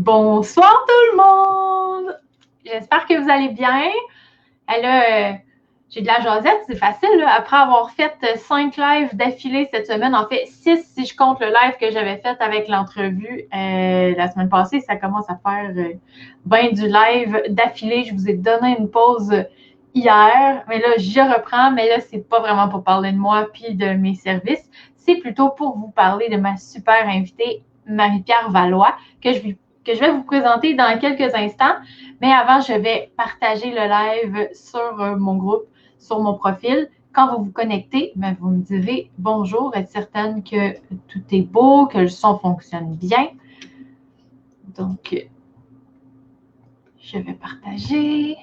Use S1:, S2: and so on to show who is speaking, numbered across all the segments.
S1: Bonsoir tout le monde! J'espère que vous allez bien. Là, j'ai de la jasette, c'est facile. Là. Après avoir fait 5 lives d'affilée cette semaine, en fait 6 si je compte le live que j'avais fait avec l'entrevue la semaine passée, ça commence à faire bien du live d'affilée. Je vous ai donné une pause hier, mais là, je reprends. Mais là, c'est pas vraiment pour parler de moi puis de mes services. C'est plutôt pour vous parler de ma super invitée, Marie-Pierre Valois, que je vais vous présenter dans quelques instants. Mais avant, je vais partager le live sur mon groupe, sur mon profil. Quand vous vous connectez, ben, vous me direz bonjour, être certaine que tout est beau, que le son fonctionne bien. Donc, je vais partager.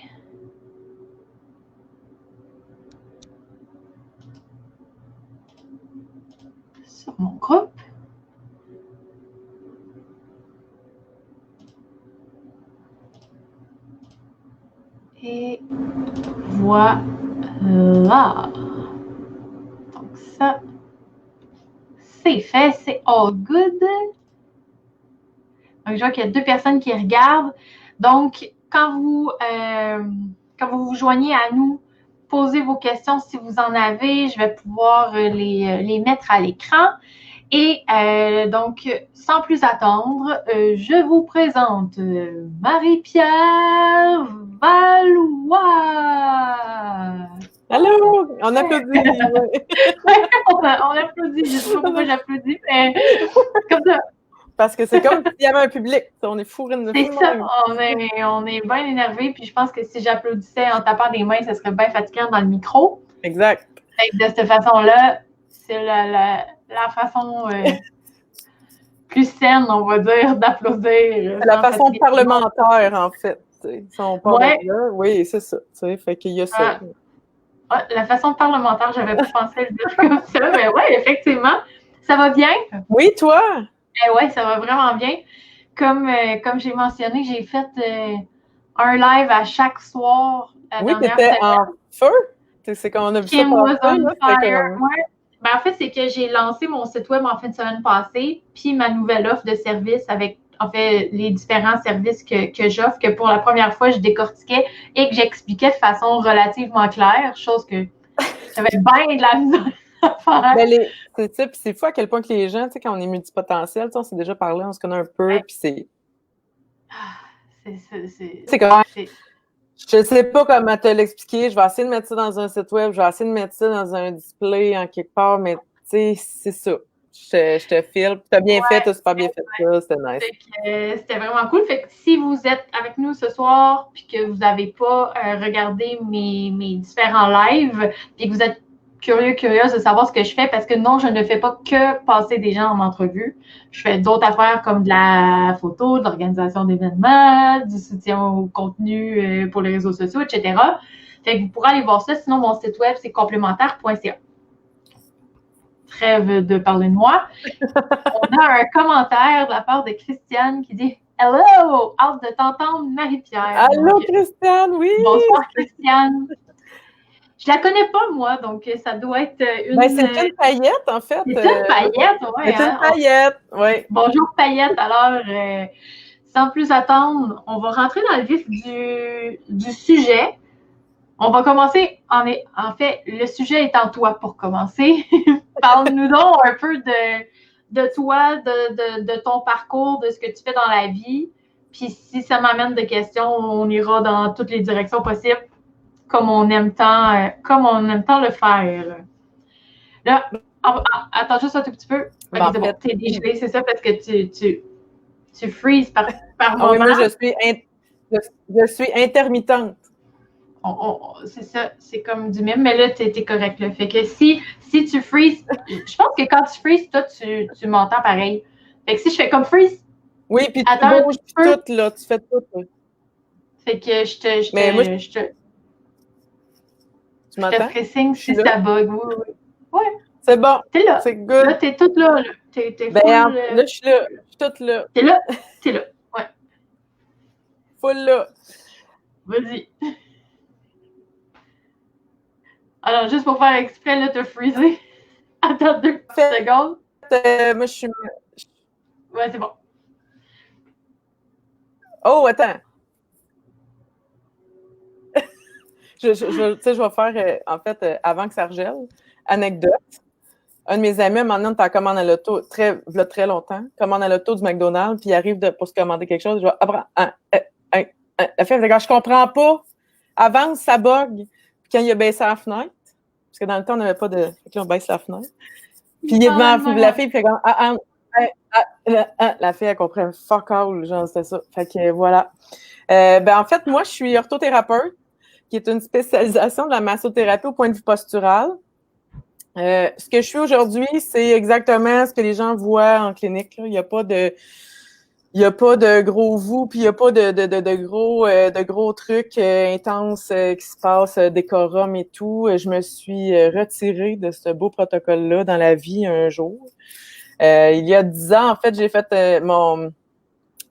S1: Sur mon groupe. Et voilà. Donc ça, c'est fait, c'est all good. Donc, je vois qu'il y a 2 personnes qui regardent. Donc, quand vous vous joignez à nous, posez vos questions si vous en avez. Je vais pouvoir les mettre à l'écran. Et donc, sans plus attendre, je vous présente Marie-Pierre Valois.
S2: Allô! On applaudit!
S1: On applaudit. Je ne sais pas pourquoi j'applaudis, mais comme ça.
S2: Parce que c'est comme s'il y avait un public. On est fourrés de
S1: C'est ça. On est bien énervé. Puis je pense que si j'applaudissais en tapant des mains, ça serait bien fatigant dans le micro.
S2: Exact.
S1: De cette façon-là, c'est la façon plus saine, on va dire, d'applaudir.
S2: C'est la façon parlementaire, en fait. Si on parle de là, oui, c'est ça. Fait qu'il y a ça.
S1: La façon parlementaire, j'avais pas pensé le dire comme ça, mais oui, effectivement. Ça va bien?
S2: Oui, toi?
S1: Oui, ça va vraiment bien. Comme j'ai mentionné, j'ai fait un live à chaque soir.
S2: Oui, t'étais en feu. C'est qu'on a vu ça passer.
S1: Ben, en fait, c'est que j'ai lancé mon site web en fin de semaine passée, puis ma nouvelle offre de service avec, en fait, les différents services que j'offre, que pour la première fois, je décortiquais et que j'expliquais de façon relativement claire, chose que j'avais bien de la misère à faire.
S2: C'est c'est fou à quel point que les gens, tu sais, quand on est multipotentiel, on s'est déjà parlé, on se connaît un peu, puis c'est... C'est comme... Je ne sais pas comment te l'expliquer. Je vais essayer de mettre ça dans un site web. Je vais essayer de mettre ça dans un display en quelque part. Mais tu sais, c'est ça. Je te file. Tu as bien fait. Tu as super bien fait ça. C'était nice.
S1: C'était vraiment cool. Fait que si vous êtes avec nous ce soir puis que vous n'avez pas regardé mes différents lives puis que vous êtes curieuse de savoir ce que je fais, parce que non, je ne fais pas que passer des gens en entrevue. Je fais d'autres affaires comme de la photo, de l'organisation d'événements, du soutien au contenu pour les réseaux sociaux, etc. Fait que vous pourrez aller voir ça. Sinon, mon site web, c'est complémentaire.ca. Trêve de parler de moi. On a un commentaire de la part de Christiane qui dit « Hello! Hâte de t'entendre, Marie-Pierre. »
S2: Allô, Christiane, oui!
S1: Bonsoir, Christiane. Je la connais pas, moi, donc ça doit être une...
S2: Ben, c'est une paillette, en fait.
S1: C'est une paillette, oui.
S2: C'est une paillette, oui.
S1: Bonjour, paillette. Alors, sans plus attendre, on va rentrer dans le vif du sujet. On va commencer, en fait, le sujet est en toi pour commencer. Parle-nous donc un peu de toi, de ton parcours, de ce que tu fais dans la vie. Puis si ça m'amène des questions, on ira dans toutes les directions possibles, comme on aime tant le faire. Là, attends juste un tout petit peu. Okay, t'es dégelé, c'est ça, parce que tu freezes par moment.
S2: Oui, moi, je suis intermittente.
S1: C'est ça, c'est comme du mime, mais là, t'es correct. Là. Fait que si tu freezes, je pense que quand tu freezes, toi, tu m'entends pareil. Fait que si je fais comme freeze.
S2: Oui, puis tu bouges tout, là. Tu fais tout. Là.
S1: Fait que je te
S2: tu m'entends?
S1: Je te ferai signe si ça bug. Oui. Ouais.
S2: C'est bon.
S1: T'es là.
S2: C'est good.
S1: Là, t'es toute là. T'es
S2: ben, full, là, je suis là. Je suis toute là.
S1: T'es là. Ouais.
S2: Full là.
S1: Vas-y. Alors, juste pour faire exprès, là, te freezer. Attends 2 secondes.
S2: Moi, je suis...
S1: Ouais, c'est bon.
S2: Oh, attends! je vais faire, en fait, avant que ça regèle, anecdote. Un de mes amis, à un moment donné, on était commande à l'auto, très longtemps, commande à l'auto du McDonald's, puis il arrive pour se commander quelque chose, je vais la fille, je comprends pas. Avance, ça bug. Puis quand il a baissé la fenêtre, parce que dans le temps, on n'avait pas de. Fait que là, on baisse la fenêtre. Puis la fille fait comme la fille, elle comprend fuck all, genre, c'est ça. Fait que voilà. En fait, moi, je suis orthothérapeute, qui est une spécialisation de la massothérapie au point de vue postural. Ce que je suis aujourd'hui, c'est exactement ce que les gens voient en clinique. Là. Il n'y a pas de gros vous, puis il n'y a pas de gros trucs intenses qui se passent, décorum et tout. Je me suis retirée de ce beau protocole-là dans la vie un jour. Il y a 10 ans, en fait, j'ai fait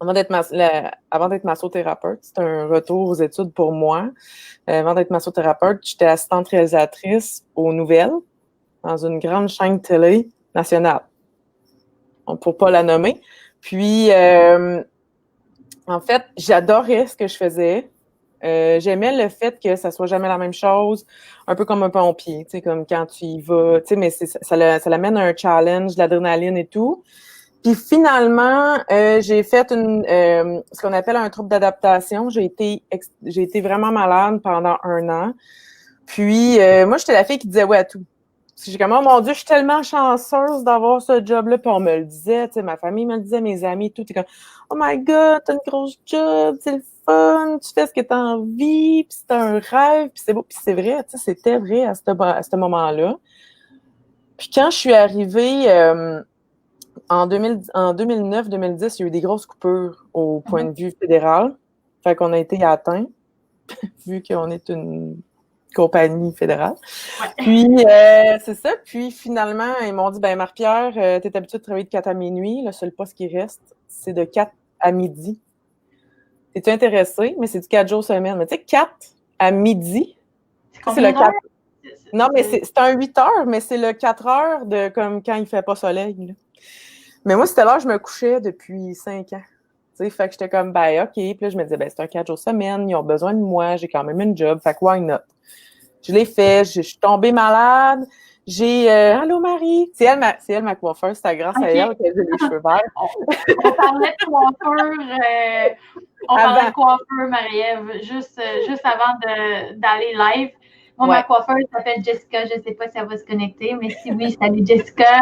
S2: avant d'être massothérapeute, c'était un retour aux études pour moi. Avant d'être massothérapeute, j'étais assistante réalisatrice aux nouvelles dans une grande chaîne télé nationale. Pour pas la nommer. Puis, en fait, j'adorais ce que je faisais. J'aimais le fait que ça soit jamais la même chose, un peu comme un pompier, tu sais, comme quand tu y vas, tu sais, mais ça l'amène à un challenge, de l'adrénaline et tout. Puis finalement, j'ai fait ce qu'on appelle un trouble d'adaptation. J'ai été vraiment malade pendant 1 an. Puis, moi, j'étais la fille qui disait ouais à tout. J'ai comme, oh mon Dieu, je suis tellement chanceuse d'avoir ce job-là. Puis on me le disait, tu sais, ma famille me le disait, mes amis, tout. T'es comme, oh my God, t'as une grosse job, c'est le fun, tu fais ce que t'as envie, puis c'est un rêve, puis c'est beau. Puis c'est vrai, tu sais, c'était vrai à ce moment-là. Puis quand je suis arrivée en 2009-2010, il y a eu des grosses coupures au point de vue fédéral. Fait qu'on a été atteints, vu qu'on est une compagnie fédérale.
S1: Ouais.
S2: Puis, c'est ça. Puis, finalement, ils m'ont dit, Marie-Pierre, t'es habituée de travailler de 4 à minuit. Le seul poste qui reste, c'est de 4 à midi. T'es-tu intéressée? Mais c'est du 4 jours semaine. Mais tu sais, 4 à midi,
S1: c'est le 4.
S2: Non, mais c'est un 8 heures, mais c'est le 4 heures de comme quand il fait pas soleil. Là. Mais moi, c'était là, je me couchais depuis 5 ans. T'sais, fait que j'étais comme, OK. Puis là, je me disais, c'est un 4 jours semaine, ils ont besoin de moi, j'ai quand même une job, fait que why not? Je l'ai fait, je suis tombée malade. J'ai Allô Marie, c'est elle ma coiffeuse, c'est grâce à elle que j'ai les cheveux verts.
S1: On parlait de coiffeur, parlait de coiffeur, Marie-Ève, juste avant d'aller live. Moi, ma coiffeuse s'appelle Jessica, je ne sais pas si elle va se connecter, mais si oui, salut Jessica.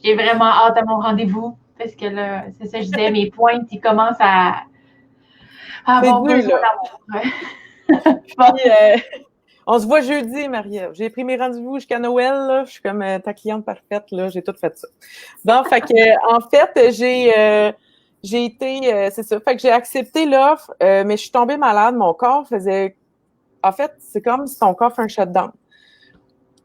S1: J'ai vraiment hâte à mon rendez-vous parce que là, c'est ça, je disais, mes pointes, ils commencent à avoir besoin d'amour.
S2: On se voit jeudi, Marie-Ève. J'ai pris mes rendez-vous jusqu'à Noël, là. Je suis comme ta cliente parfaite, là. J'ai tout fait ça. Donc, fait que, en fait, j'ai été, c'est ça. Fait que j'ai accepté l'offre, mais je suis tombée malade. Mon corps faisait, en fait, c'est comme si ton corps fait un shutdown.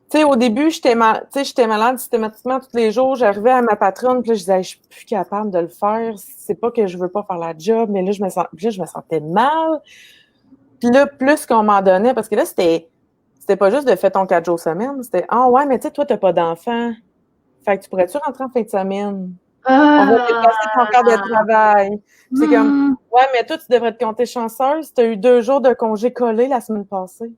S2: Tu sais, au début, j'étais malade systématiquement tous les jours. J'arrivais à ma patronne, puis là, je disais, je suis plus capable de le faire. C'est pas que je veux pas faire la job, mais là, je me sentais mal. Puis là, plus qu'on m'en donnait, parce que là, c'était pas juste de faire ton 4 jours semaine, c'était « Ah ouais, mais tu sais, toi, t'as pas d'enfant. Fait que tu pourrais-tu rentrer en fin de semaine? On va déplacer ton quart de travail. » C'est comme « Ouais, mais toi, tu devrais te compter chanceuse. Tu as eu 2 jours de congé collé la semaine passée. »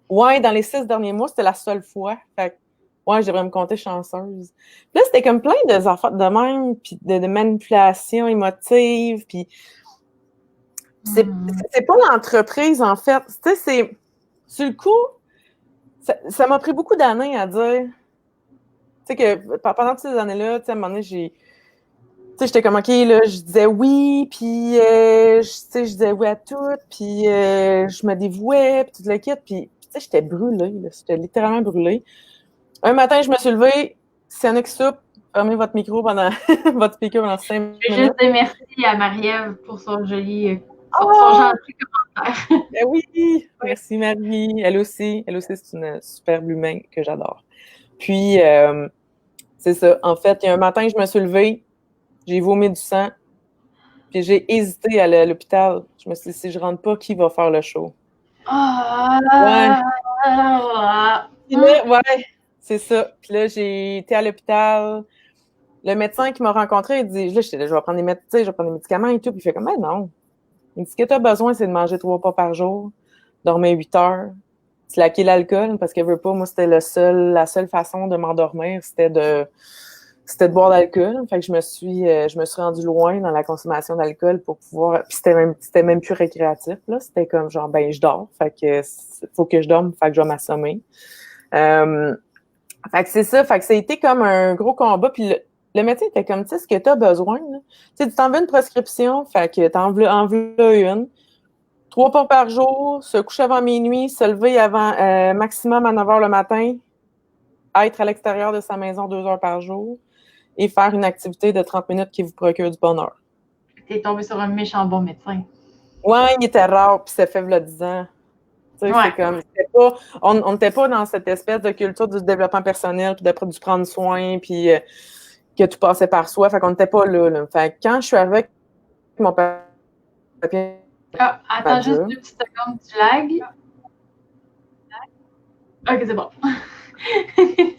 S2: Ouais, dans les 6 derniers mois, c'était la seule fois. Fait que, ouais, je devrais me compter chanceuse. Puis là, c'était comme plein de affaires de même, puis de manipulation émotive, puis c'est pas l'entreprise, en fait. Tu sais, c'est... Sur le coup, ça m'a pris beaucoup d'années à dire... Tu sais, que pendant toutes ces années-là, tu sais, à un moment donné, tu sais, j'étais comme, OK, là, je disais oui, puis, tu sais, je disais oui à tout, puis je me dévouais, puis tout le kit, puis, tu sais, j'étais brûlée, là. J'étais littéralement brûlée. Un matin, je me suis levée, s'il y en a qui soupent, fermez votre micro votre speaker pendant 5 minutes.
S1: Je veux juste dire merci à Marie-Ève pour son gentil commentaire.
S2: Ben oui, merci Marie. Elle aussi, c'est une superbe humaine que j'adore. Puis, c'est ça. En fait, il y a un matin, je me suis levée, j'ai vomi du sang, puis j'ai hésité à aller à l'hôpital. Je me suis dit, si je rentre pas, qui va faire le show? Ouais, c'est ça. Puis là, j'ai été à l'hôpital. Le médecin qui m'a rencontré, il dit, là, je vais prendre des médicaments et tout. Puis il fait comme, non. Il dit, ce que tu as besoin, c'est de manger 3 repas par jour, dormir 8 heures, slacker l'alcool, parce que, veux pas, moi, c'était la seule façon de m'endormir, c'était de boire de l'alcool. Fait que je me suis rendue loin dans la consommation d'alcool pour pouvoir, puis c'était même plus récréatif, là. C'était comme genre, ben, je dors. Fait que, faut que je dorme, fait que je vais m'assommer. Fait que c'est ça. Fait que ça a été comme un gros combat. Puis le médecin était comme, tu sais, ce que tu as besoin, là. Tu sais, tu t'en veux une prescription, fait que t'en veux une. 3 repas par jour, se coucher avant minuit, se lever avant maximum à 9 heures le matin, être à l'extérieur de sa maison 2 heures par jour et faire une activité de 30 minutes qui vous procure du bonheur.
S1: T'es tombé sur un méchant bon médecin.
S2: Ouais, il était rare, puis ça fait 10 ans. Tu sais, c'est comme, on n'était pas dans cette espèce de culture du développement personnel, puis du prendre soin, puis que tout passait par soi. Fait qu'on n'était pas là. Fait que quand je suis avec mon papier...
S1: attends juste 2 petites secondes, tu lags. OK, c'est bon.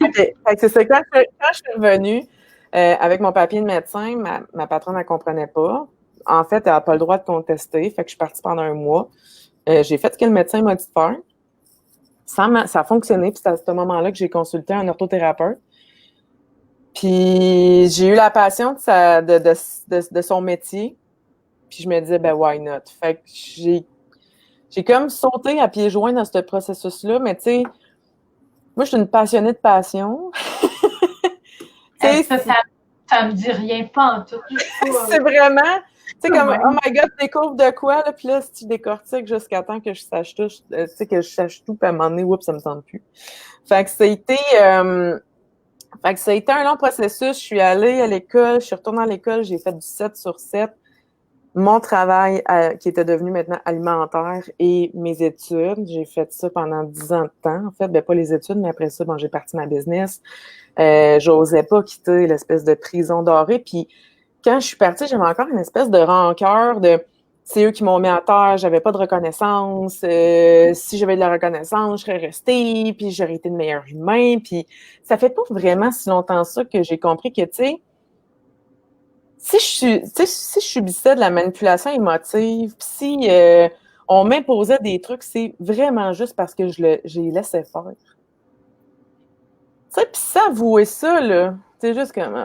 S2: OK. Fait que c'est ça. Quand je suis revenue avec mon papier de médecin, ma patronne ne comprenait pas. En fait, elle n'a pas le droit de contester. Fait que je suis partie pendant un mois. J'ai fait ce que le médecin m'a dit de faire. Ça a fonctionné. Puis c'est à ce moment-là que j'ai consulté un orthothérapeute. Puis j'ai eu la passion de son métier. Puis je me disais, ben why not? Fait que j'ai comme sauté à pieds joints dans ce processus-là. Mais tu sais, moi, je suis une passionnée de passion.
S1: Ça me dit rien, pas en tout.
S2: C'est vraiment, tu sais, comme, oh my God, tu découvres de quoi, là, puis là, si tu décortiques jusqu'à temps que je sache tout, tu sais, que je sache tout, puis à un moment donné, oups, ça me tente plus. Fait que ça a été un long processus. Je suis allée à l'école, je suis retournée à l'école, j'ai fait du 7 sur 7. Mon travail qui était devenu maintenant alimentaire et mes études. J'ai fait ça pendant 10 ans de temps. En fait, ben pas les études, mais après ça, bon, j'ai parti ma business. J'osais pas quitter l'espèce de prison dorée. Puis quand je suis partie, j'avais encore une espèce de rancœur de c'est eux qui m'ont mis à terre, j'avais pas de reconnaissance. Si j'avais de la reconnaissance, je serais restée, puis j'aurais été le meilleur humain. Puis ça fait pas vraiment si longtemps ça que j'ai compris que, tu sais, si je subissais de la manipulation émotive, puis si on m'imposait des trucs, c'est vraiment juste parce que j'ai laissé faire. Tu sais, puis s'avouer ça, là, c'est juste comme...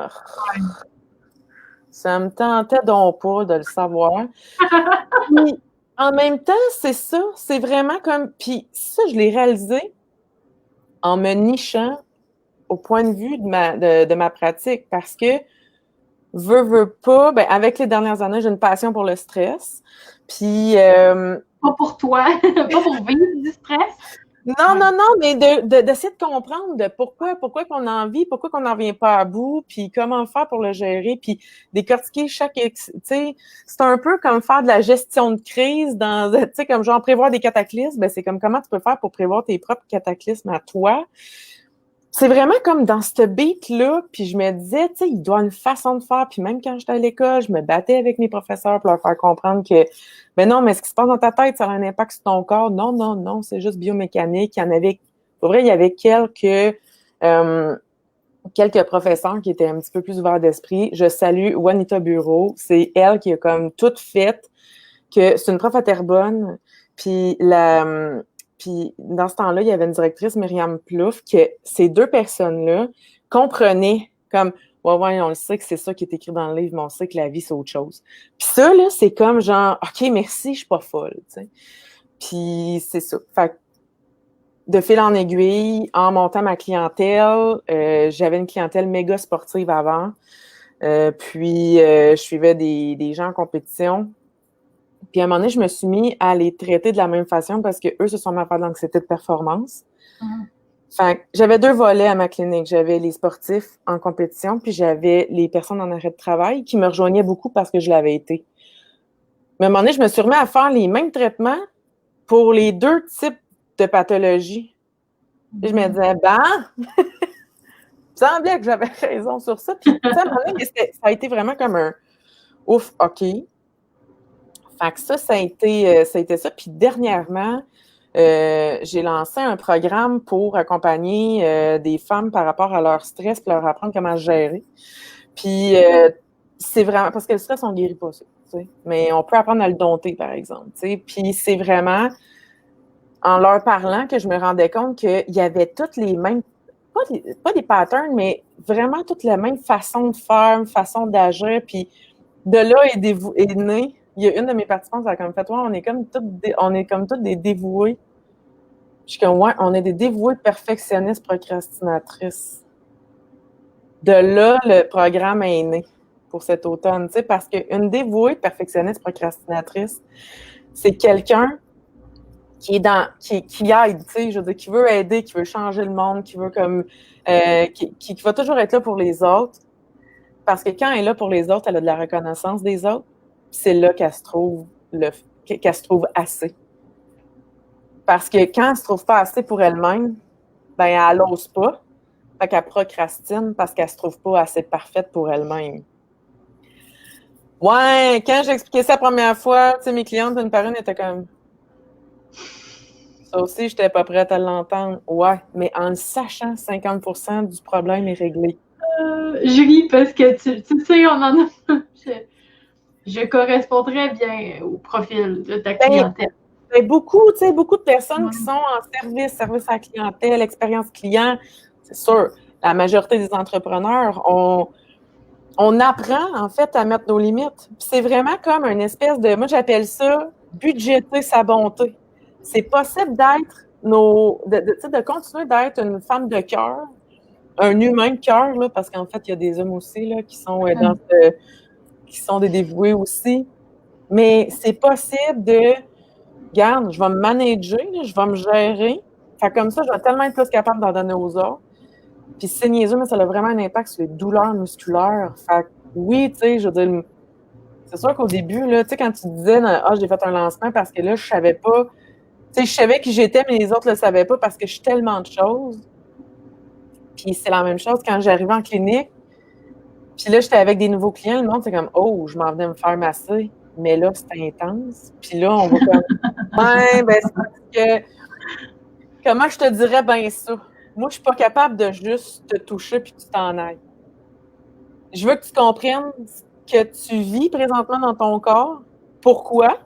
S2: ça me tentait donc pas de le savoir. Puis, en même temps, c'est ça, c'est vraiment comme... Puis ça, je l'ai réalisé en me nichant au point de vue de ma pratique, parce que veux pas, ben avec les dernières années, j'ai une passion pour le stress. Puis
S1: pas pour toi, pas pour vivre du stress.
S2: Non, mais d'essayer de comprendre de pourquoi qu'on a envie, pourquoi qu'on n'en vient pas à bout, puis comment faire pour le gérer, puis décortiquer tu sais, c'est un peu comme faire de la gestion de crise tu sais, comme genre prévoir des cataclysmes, ben c'est comme comment tu peux faire pour prévoir tes propres cataclysmes à toi. C'est vraiment comme dans ce beat-là, puis je me disais, tu sais, il doit une façon de faire, puis même quand j'étais à l'école, je me battais avec mes professeurs pour leur faire comprendre que, ben non, mais ce qui se passe dans ta tête, ça a un impact sur ton corps. Non, c'est juste biomécanique. Pour vrai, il y avait quelques professeurs qui étaient un petit peu plus ouverts d'esprit. Je salue Juanita Bureau, c'est elle qui a comme tout fait, que c'est une prof à Terrebonne, puis dans ce temps-là, il y avait une directrice, Myriam Plouffe, que ces deux personnes-là comprenaient comme ouais, on le sait que c'est ça qui est écrit dans le livre, mais on sait que la vie, c'est autre chose. Puis ça, là, c'est comme genre, OK, merci, je suis pas folle, tu sais. Puis c'est ça. Fait que de fil en aiguille, en montant ma clientèle, j'avais une clientèle méga sportive avant. Puis je suivais des gens en compétition. Puis à un moment donné, je me suis mis à les traiter de la même façon parce qu'eux se sont mis à faire de l'anxiété de performance. Fait que j'avais 2 volets à ma clinique. J'avais les sportifs en compétition, puis j'avais les personnes en arrêt de travail qui me rejoignaient beaucoup parce que je l'avais été. Mais à un moment donné, je me suis remis à faire les mêmes traitements pour les 2 types de pathologies. Puis je me disais, il me semblait que j'avais raison sur ça. Puis à un moment donné, ça a été vraiment comme un ouf, OK. Fait que ça a été ça. Puis dernièrement, j'ai lancé un programme pour accompagner des femmes par rapport à leur stress, puis leur apprendre comment gérer. Puis c'est vraiment... Parce que le stress, on ne guérit pas ça. T'sais. Mais on peut apprendre à le dompter, par exemple. T'sais. Puis c'est vraiment en leur parlant que je me rendais compte qu'il y avait toutes les mêmes... Pas des patterns, mais vraiment toutes les mêmes façons de faire, façons d'agir. Puis de là est né... Il y a une de mes participantes qui a comme fait, ouais, on est comme toutes des dévoués. Je suis comme, ouais, on est des dévouées perfectionnistes procrastinatrices. De là, le programme est né pour cet automne, tu sais, parce qu'une dévouée perfectionniste procrastinatrice, c'est quelqu'un qui aide, tu sais, je veux dire, qui veut aider, qui veut changer le monde, qui veut comme, qui va toujours être là pour les autres, parce que quand elle est là pour les autres, elle a de la reconnaissance des autres, c'est là qu'elle se trouve assez. Parce que quand elle se trouve pas assez pour elle-même, ben elle n'ose pas. Fait qu'elle procrastine parce qu'elle se trouve pas assez parfaite pour elle-même. Ouais, quand j'ai expliqué ça la première fois, tu sais, mes clientes, une par une, étaient comme... Ça aussi, j'étais pas prête à l'entendre. Ouais, mais en le sachant, 50% du problème est réglé.
S1: Je ris parce que, tu sais, on en a... Je corresponds très bien au profil de ta clientèle.
S2: Beaucoup de personnes qui sont en service à la clientèle, expérience client, c'est sûr, la majorité des entrepreneurs, on apprend, en fait, à mettre nos limites. Puis c'est vraiment comme une espèce de... Moi, j'appelle ça budgéter sa bonté. C'est possible d'être de continuer d'être une femme de cœur, un humain de cœur, là, parce qu'en fait, il y a des hommes aussi là, qui sont qui sont des dévoués aussi. Mais c'est possible de... Regarde, je vais me manager, je vais me gérer. Fait comme ça, je vais tellement être plus capable d'en donner aux autres. Puis c'est niaiseux, mais ça a vraiment un impact sur les douleurs musculaires. Fait que oui, tu sais, je veux dire, c'est sûr qu'au début, là, tu sais, quand tu disais, j'ai fait un lancement parce que là, je savais pas, tu sais, je savais qui j'étais, mais les autres le savaient pas parce que je suis tellement de choses. Puis c'est la même chose quand j'arrivais en clinique. Puis là, j'étais avec des nouveaux clients, le monde, c'est comme, oh, je m'en venais me faire masser. Mais là, c'est intense. Puis là, on va comme, ouais, ben, c'est parce que, comment je te dirais bien ça? Moi, je suis pas capable de juste te toucher puis que tu t'en ailles. Je veux que tu comprennes ce que tu vis présentement dans ton corps, pourquoi,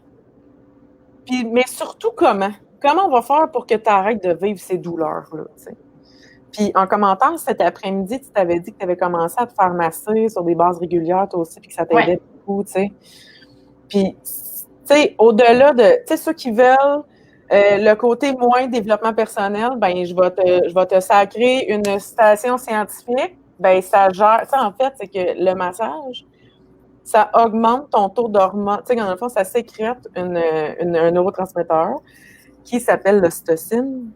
S2: puis, mais surtout comment. Comment on va faire pour que tu arrêtes de vivre ces douleurs-là, t'sais. Puis en commentant cet après-midi, tu t'avais dit que tu avais commencé à te faire masser sur des bases régulières, toi aussi, puis que ça t'aidait beaucoup, tu sais. Puis, tu sais, au-delà de, tu sais, ceux qui veulent le côté moins développement personnel, ben je vais te sacrer une citation scientifique. Ben ça gère, tu sais, en fait, c'est que le massage, ça augmente ton taux d'hormones. Tu sais, dans le fond, ça sécrète un neurotransmetteur qui s'appelle l'ocytocine,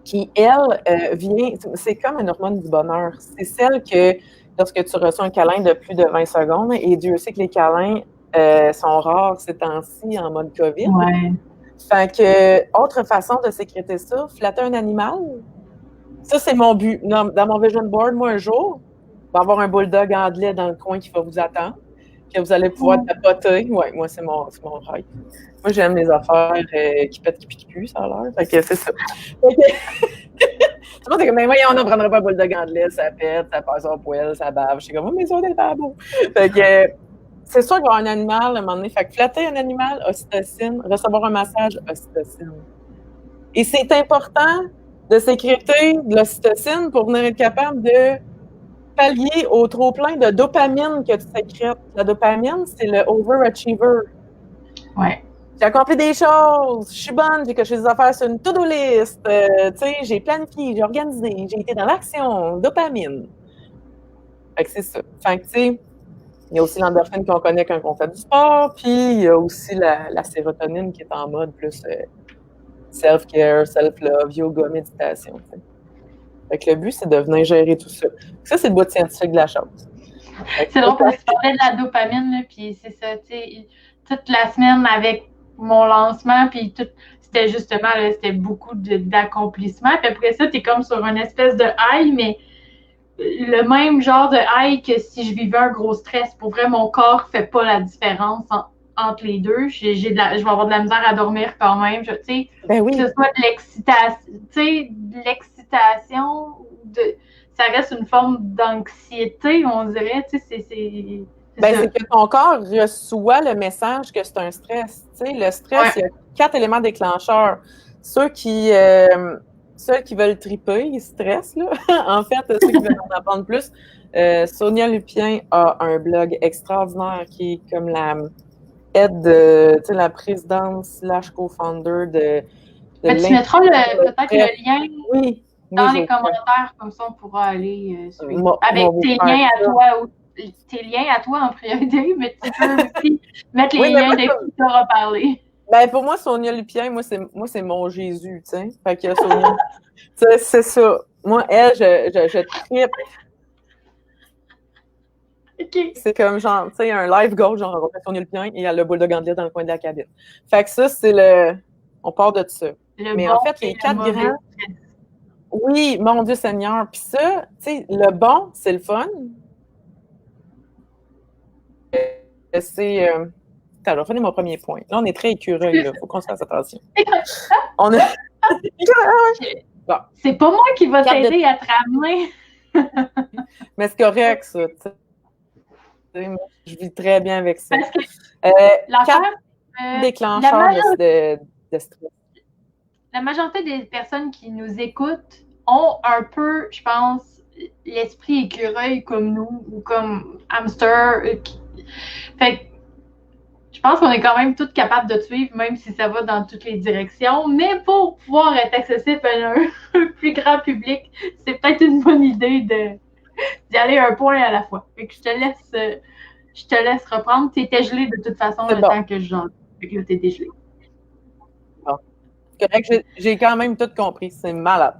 S2: qui, elle, vient... C'est comme une hormone du bonheur. C'est celle que, lorsque tu reçois un câlin de plus de 20 secondes, et Dieu sait que les câlins sont rares ces temps-ci en mode COVID.
S1: Ouais.
S2: Fait que, autre façon de sécréter ça, flatter un animal, ça, c'est mon but. Dans mon vision board, moi, un jour, il va y avoir un bulldog anglais dans le coin qui va vous attendre, que vous allez pouvoir tapoter. Ouais, moi, c'est mon rêve. Moi, j'aime les affaires qui pètent, qui puent, ça a l'air. Fait que c'est ça. Tout le monde est comme, mais voyons, on n'en prendrait pas un bulldog anglais, ça pète, ça passe au poil, ça bave. Je suis comme, oh, mais ça, c'est pas beau. Fait que c'est sûr qu'il va y avoir un animal à un moment donné. Fait que flatter un animal, ocytocine, recevoir un massage, ocytocine. Et c'est important de sécréter de l'ocytocine pour venir être capable de pallier au trop-plein de dopamine que tu sécrètes. La dopamine, c'est le overachiever.
S1: Ouais.
S2: J'ai accompli des choses, je suis bonne, j'ai coché des affaires sur une to-do list, tu sais, j'ai planifié, j'ai organisé, j'ai été dans l'action, dopamine. Fait que c'est ça. Fait que, tu sais, il y a aussi l'endorphine qu'on connaît quand on fait du sport, puis il y a aussi la sérotonine qui est en mode plus self-care, self-love, yoga, méditation. T'sais. Fait que le but, c'est de venir gérer tout ça. Ça, c'est le bout scientifique de la chose.
S1: C'est drôle parce que tu parlais de la dopamine, là, puis c'est ça, tu sais, toute la semaine avec mon lancement, puis c'était justement, là, c'était beaucoup d'accomplissement. Puis après ça, t'es comme sur une espèce de high, mais le même genre de high que si je vivais un gros stress. Pour vrai, mon corps fait pas la différence entre les deux. Je vais avoir de la misère à dormir quand même. Tu sais,
S2: ben oui.
S1: Que ce soit de l'excitation, tu sais, de l'excitation, ça reste une forme d'anxiété, on dirait. Tu sais,
S2: C'est que ton corps reçoit le message que c'est un stress. Tu sais, le stress, il y a 4 éléments déclencheurs. Ceux qui veulent triper, ils stressent, là. En fait, ceux qui veulent en apprendre plus. Sonia Lupien a un blog extraordinaire qui est comme la aide de la présidence / co-founder de
S1: tu mettras peut-être le lien dans les commentaires, comme ça on pourra aller suivre. Avec tes liens à toi tes liens à toi en priorité, mais tu peux aussi mettre les liens de qui t'aura parlé.
S2: Pour moi, Sonia Lupien, moi, c'est mon Jésus, tu sais. Fait que Sonia, c'est ça. Moi, elle, je trippe.
S1: Okay.
S2: C'est comme genre, tu sais, un live goal, genre, on fait Sonia Lupien et il y a le bulldog anglais dans le coin de la cabine. Fait que ça, on part de ça. Mais en fait, les 4 grands. Oui, mon Dieu Seigneur. Puis ça, tu sais, le bon, c'est le fun. C'est. Attends, je vais finir mon premier point. Là, on est très écureuil, là. Faut qu'on se fasse attention. On a.
S1: Bon. C'est pas moi qui va t'aider à te ramener.
S2: Mais c'est correct, ça. Je vis très bien avec ça.
S1: Parce que
S2: déclencheurs de stress.
S1: La majorité des personnes qui nous écoutent ont un peu, je pense, l'esprit écureuil comme nous ou comme hamster. Fait que je pense qu'on est quand même toutes capables de te suivre, même si ça va dans toutes les directions. Mais pour pouvoir être accessible à un plus grand public, c'est peut-être une bonne idée d'y aller un point à la fois. Fait que je te laisse reprendre. Tu étais gelé de toute façon le temps que je jante. Fait que là, tu étais gelé.
S2: Correct, j'ai quand même tout compris. C'est malade.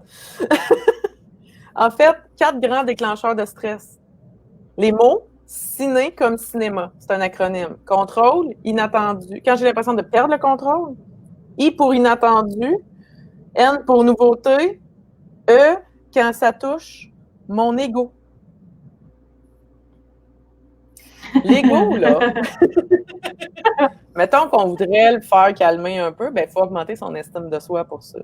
S2: En fait, 4 grands déclencheurs de stress. Les mots, ciné comme cinéma. C'est un acronyme. Contrôle, inattendu. Quand j'ai l'impression de perdre le contrôle. I pour inattendu. N pour nouveauté. E, quand ça touche mon ego. L'ego, là, mettons qu'on voudrait le faire calmer un peu, il faut augmenter son estime de soi pour ça.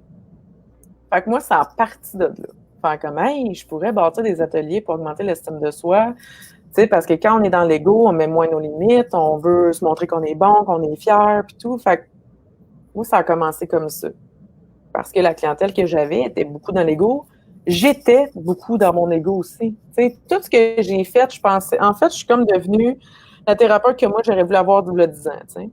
S2: Fait que moi, c'est en partie de là. Faire comme, hey, je pourrais bâtir des ateliers pour augmenter l'estime de soi. Tu sais, parce que quand on est dans l'ego, on met moins nos limites, on veut se montrer qu'on est bon, qu'on est fier, puis tout. Fait que moi, ça a commencé comme ça. Parce que la clientèle que j'avais était beaucoup dans l'ego. J'étais beaucoup dans mon ego aussi. Tu sais, tout ce que j'ai fait, je pensais... En fait, je suis comme devenue la thérapeute que moi, j'aurais voulu avoir double 10 ans, tu sais.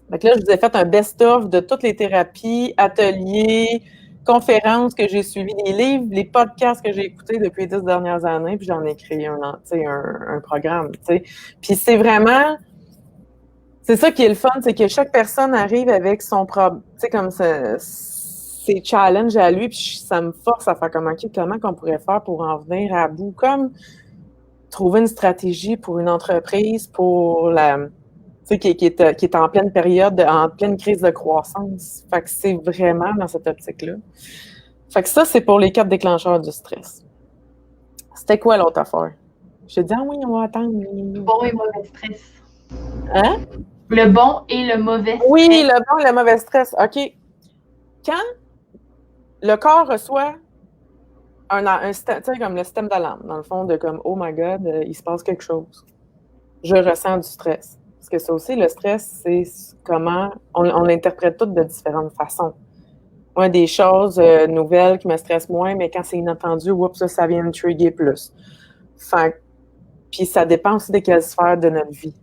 S2: Fait que là, je vous ai fait un best-of de toutes les thérapies, ateliers, conférences que j'ai suivies, les livres, les podcasts que j'ai écoutés depuis les 10 dernières années, puis j'en ai créé un programme, tu sais. Puis c'est vraiment... C'est ça qui est le fun, c'est que chaque personne arrive avec son propre... Tu sais, comme ça... C'est challenge à lui, puis ça me force à faire comment qu'on pourrait faire pour en venir à bout, comme trouver une stratégie pour une entreprise, pour la, tu sais, qui est en pleine période, en pleine crise de croissance. Fait que c'est vraiment dans cette optique-là. Fait que ça, c'est pour les 4 déclencheurs du stress. C'était quoi l'autre affaire? Je te dis, oui, on va attendre.
S1: Le bon et mauvais stress.
S2: Hein?
S1: Le bon et le mauvais stress.
S2: Oui, le bon et le mauvais stress. OK. Quand le corps reçoit un système, tu sais, comme le système d'alarme, dans le fond, de comme, oh my God, il se passe quelque chose. Je ressens du stress. Parce que ça aussi, le stress, c'est comment on l'interprète tout de différentes façons. Moi, des choses nouvelles qui me stressent moins, mais quand c'est inattendu, oups, ça vient me trigger plus. Puis ça dépend aussi de quelle sphère de notre vie.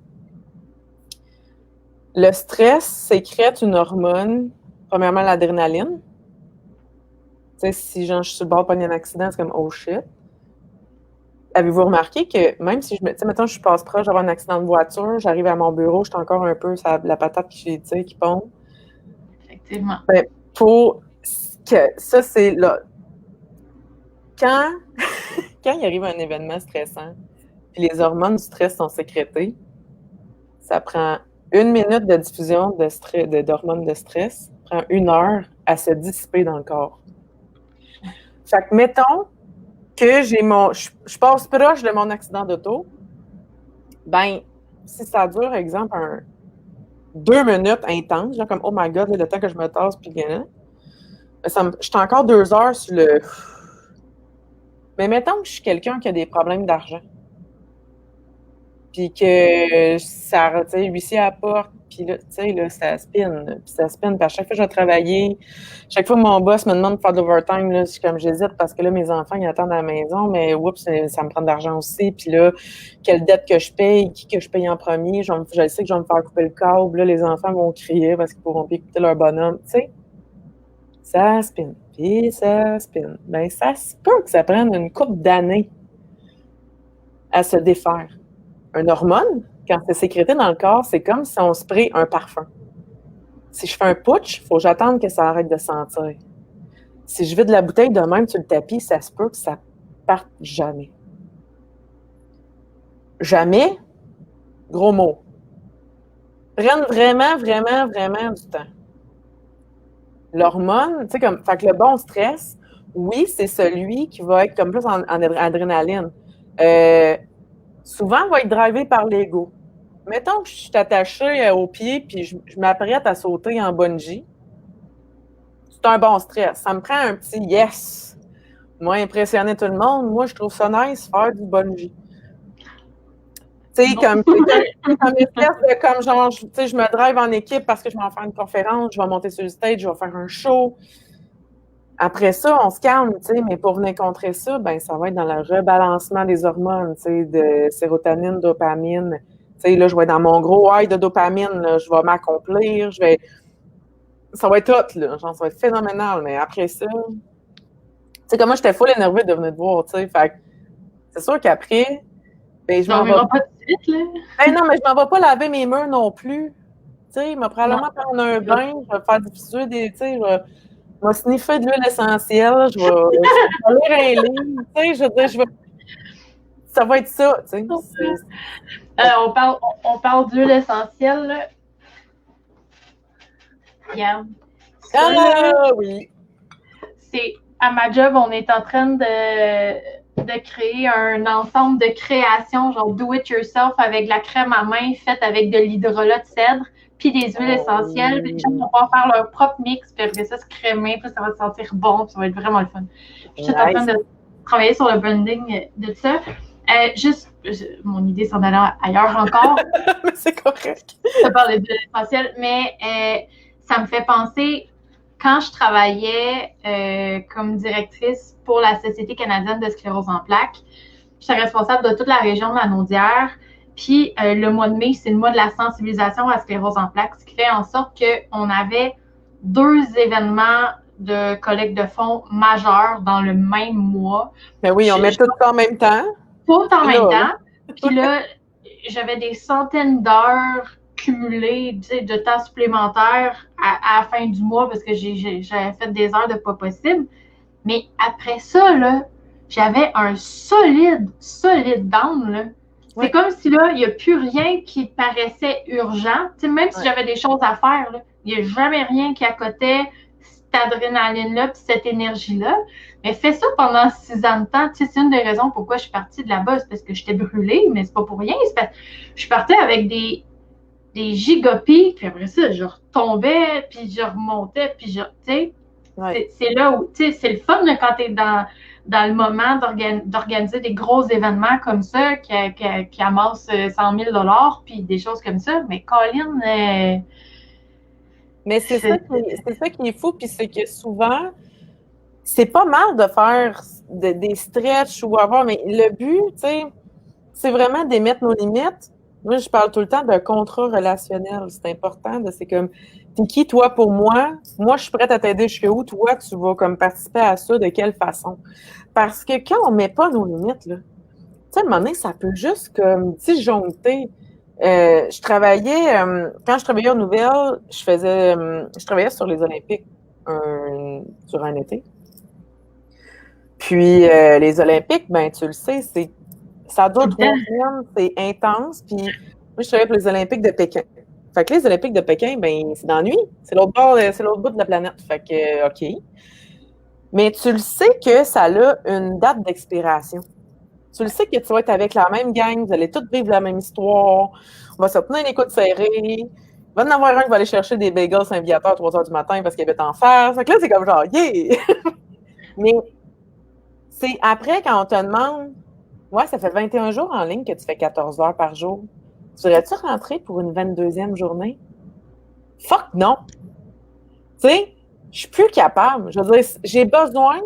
S2: Le stress sécrète une hormone, premièrement l'adrénaline. Tu sais, si genre, je suis sur le bord de pogner un accident, c'est comme « oh shit ». Avez-vous remarqué que même si mettons, je passe proche d'avoir un accident de voiture, j'arrive à mon bureau, je suis encore un peu la patate qui pompe.
S1: Effectivement.
S2: Pour que ça, c'est là. Quand il arrive un événement stressant, puis les hormones du stress sont sécrétées, ça prend 1 minute de diffusion d'hormones de stress, ça prend 1 heure à se dissiper dans le corps. Fait que, mettons que je passe proche de mon accident d'auto, si ça dure, exemple, 2 minutes intenses, genre comme, oh my God, le temps que je me tasse, puis je suis encore 2 heures sur le... Mais mettons que je suis quelqu'un qui a des problèmes d'argent. puis que ça, tu sais, huissier à la porte, puis là, tu sais, là, ça spin, puis ça spin, puis à chaque fois que je vais travailler, chaque fois que mon boss me demande de faire de l'overtime, là, comme j'hésite parce que là, mes enfants, ils attendent à la maison, mais oups, ça me prend de l'argent aussi, puis là, quelle dette que je paye, qui que je paye en premier, je sais que je vais me faire couper le câble, là, les enfants vont crier parce qu'ils pourront plus écouter leur bonhomme, tu sais, ça spin, puis ça spin. Ben, ça se peut que ça prenne une couple d'années à se défaire. Une hormone, quand c'est sécrété dans le corps, c'est comme si on spray un parfum. Si je fais un putsch, il faut que j'attende que ça arrête de sentir. Si je vide la bouteille de même sur le tapis, ça se peut que ça parte jamais. Jamais, gros mot. Prennent vraiment, vraiment, vraiment du temps. L'hormone, tu sais, comme, fait que le bon stress, oui, c'est celui qui va être comme plus en adrénaline. Souvent, va être drivé par l'ego. Mettons que je suis attachée au pied puis je m'apprête à sauter en bungee. C'est un bon stress. Ça me prend un petit yes. Moi, impressionner tout le monde, moi, je trouve ça nice faire du bungee. Tu sais, comme espèce de comme genre, tu sais, je me drive en équipe parce que je vais en faire une conférence, je vais monter sur le stage, je vais faire un show. Après ça, on se calme, tu sais, mais pour venir contrer ça, ben ça va être dans le rebalancement des hormones, tu sais, de sérotonine, dopamine. Tu sais, là, je vais être dans mon gros high de dopamine, là, je vais m'accomplir, ça va être hot, là, genre, ça va être phénoménal, mais après ça, tu sais, comme moi, j'étais full énervée de venir te voir, tu sais, fait c'est sûr qu'après, ben, je m'en vais
S1: pas tout de suite, là.
S2: Ben non, mais je m'en vais pas laver mes murs non plus, tu sais, il m'a probablement prendre un bain, je vais faire diffuser tu sais, je vais sniffer de l'huile essentielle, je vais lire un livre, tu sais, je veux dire, ça va être ça, tu sais.
S1: On parle d'huile essentielle, là. Regarde.
S2: Ah oui!
S1: C'est, à ma job, on est en train de créer un ensemble de créations, genre do it yourself, avec de la crème à main faite avec de l'hydrolat de cèdre, puis des huiles essentielles. Les gens vont pouvoir faire leur propre mix, puis après ça, se crémer, puis ça va sentir bon, puis ça va être vraiment le fun. Je suis en train de travailler sur le branding de ça. Mon idée s'en allait ailleurs encore.
S2: C'est correct.
S1: Je parle d'huiles essentielles, mais ça me fait penser, quand je travaillais comme directrice pour la Société canadienne de sclérose en plaques, j'étais responsable de toute la région de la Naudière. Puis le mois de mai, c'est le mois de la sensibilisation à la sclérose en plaques, ce qui fait en sorte qu'on avait 2 événements de collecte de fonds majeurs dans le même mois.
S2: Ben oui, on met tout ça en même temps.
S1: Tout en même temps. Puis là, j'avais des centaines d'heures cumulées, tu sais, de temps supplémentaire à la fin du mois parce que j'avais fait des heures de pas possible. Mais après ça, là, j'avais un solide down, là.
S2: Oui.
S1: C'est comme si, là, il n'y a plus rien qui paraissait urgent. Tu sais, même si j'avais des choses à faire, là, il n'y a jamais rien qui accotait cette adrénaline-là puis cette énergie-là. Mais fais ça pendant 6 ans de temps. Tu sais, c'est une des raisons pourquoi je suis partie de là-bas. C'est parce que j'étais brûlée, mais c'est pas pour rien. C'est parce que je partais avec des gigapics, puis après ça, je retombais, puis je remontais, puis tu sais, c'est là où, tu sais, c'est le fun là, quand tu es dans le moment d'organiser des gros événements comme ça qui amassent 100 000 $, puis des choses comme ça. Mais Colin...
S2: mais c'est ça qui est fou, puis c'est que souvent, c'est pas mal de faire des stretches ou avoir, mais le but, tu sais, c'est vraiment d'émettre nos limites. Moi, je parle tout le temps d'un contrat relationnel. C'est important. C'est comme, t'es qui, toi, pour moi? Moi, je suis prête à t'aider jusqu'où? Toi, tu vas comme participer à ça, de quelle façon? Parce que quand on met pas nos limites, là, tu sais, à un moment donné, ça peut juste comme disjoncter. Je travaillais, quand je travaillais aux nouvelles, je travaillais sur les Olympiques sur un été. Puis, les Olympiques, ben, tu le sais, ça dure 3 semaines, c'est intense. Puis, moi, je travaillais pour les Olympiques de Pékin. Fait que les Olympiques de Pékin, ben, c'est dans la nuit. C'est l'autre bout de la planète. Fait que, OK. Mais tu le sais que ça a une date d'expiration. Tu le sais que tu vas être avec la même gang, vous allez tous vivre la même histoire. On va se tenir les coudes serrés. Il va y en avoir un qui va aller chercher des bagels Saint-Viateur à 3 h du matin parce qu'il habite en face. Fait que là, c'est comme genre, yeah! Mais c'est après quand on te demande Ouais, ça fait 21 jours en ligne que tu fais 14 heures par jour. Tu voudrais-tu rentrer pour une 22e journée? Fuck non! Tu sais, je suis plus capable. Je veux dire, j'ai besoin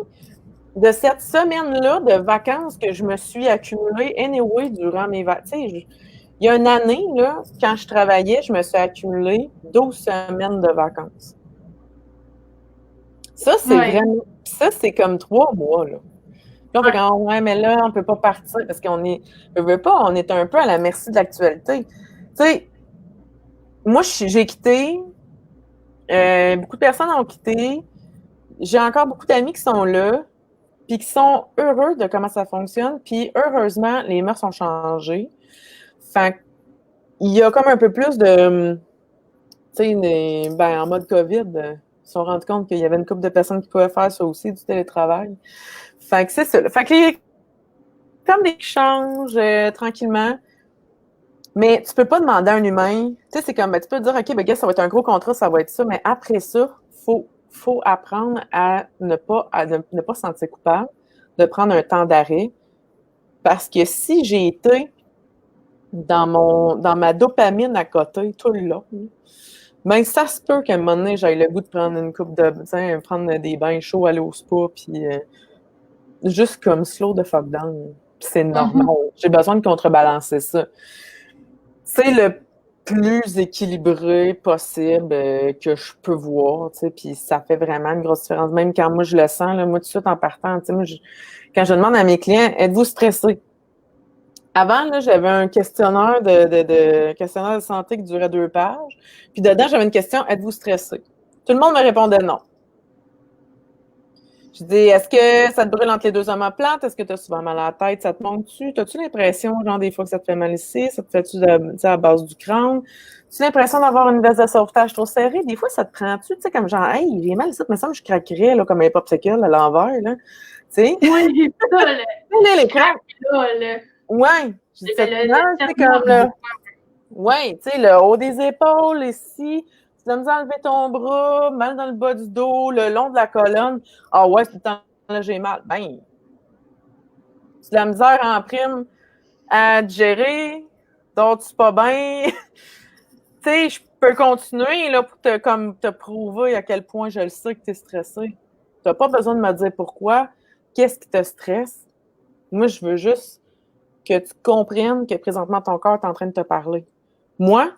S2: de cette semaine-là de vacances que je me suis accumulée anyway durant mes vacances. Tu sais, il y a une année, là, quand je travaillais, je me suis accumulé 12 semaines de vacances. Ça, c'est vraiment... Ça, c'est comme 3 mois, là. Puis on fait quand ouais, mais là, on peut pas partir parce qu'on est... Je veux pas, on est un peu à la merci de l'actualité. Tu sais, moi, j'ai quitté. Beaucoup de personnes ont quitté. J'ai encore beaucoup d'amis qui sont là, puis qui sont heureux de comment ça fonctionne. Puis heureusement, les mœurs ont changé. Fait il y a comme un peu plus de... Tu sais, ben, en mode COVID, ils se sont rendus compte qu'il y avait une couple de personnes qui pouvaient faire ça aussi, du télétravail. Fait que c'est ça. Fait que les... comme des changes tranquillement. Mais tu peux pas demander à un humain, tu sais, c'est comme, ben, tu peux dire, OK, ben, gars, ça va être un gros contrat, ça va être ça, mais après ça, faut apprendre à ne pas se sentir coupable, de prendre un temps d'arrêt. Parce que si j'ai été dans ma dopamine à côté tout le long, ben, ça se peut qu'à un moment donné, j'aille le goût de prendre une coupe de, tu sais, prendre des bains chauds, aller au spa, puis juste comme slow de fuck down. C'est normal. J'ai besoin de contrebalancer ça. C'est le plus équilibré possible que je peux voir, tu sais, puis ça fait vraiment une grosse différence. Même quand moi, je le sens, là, moi, tout de suite en partant, tu sais, moi, quand je demande à mes clients, êtes-vous stressé? Avant, là, j'avais un questionnaire questionnaire de santé qui durait 2 pages, puis dedans, j'avais une question, êtes-vous stressé? Tout le monde me répondait non. Je dis, est-ce que ça te brûle entre les deux omoplates? Est-ce que tu as souvent mal à la tête? Ça te monte-tu? As-tu l'impression, genre, des fois que ça te fait mal ici? Ça te fait-tu à la base du crâne? As-tu l'impression d'avoir une veste de sauvetage trop serrée? Des fois, ça te prend-tu? Tu sais, comme genre, hey, j'ai mal ici, mais ça me je craquerais, là, comme un popsicle à l'envers, là. Tu sais?
S1: Oui, ça,
S2: là, les craques.
S1: là.
S2: Ouais. Je dis, c'est comme, là. Ouais, tu sais, le haut des épaules, ici. Tu as misère à lever ton bras, mal dans le bas du dos, le long de la colonne. Ah ouais, tout le temps, là, j'ai mal. Ben, tu as la misère en prime à te gérer, dors-tu pas bien? Tu sais, je peux continuer là, pour te prouver à quel point je le sais que tu es stressé. Tu n'as pas besoin de me dire pourquoi. Qu'est-ce qui te stresse? Moi, je veux juste que tu comprennes que présentement, ton corps est en train de te parler. Moi,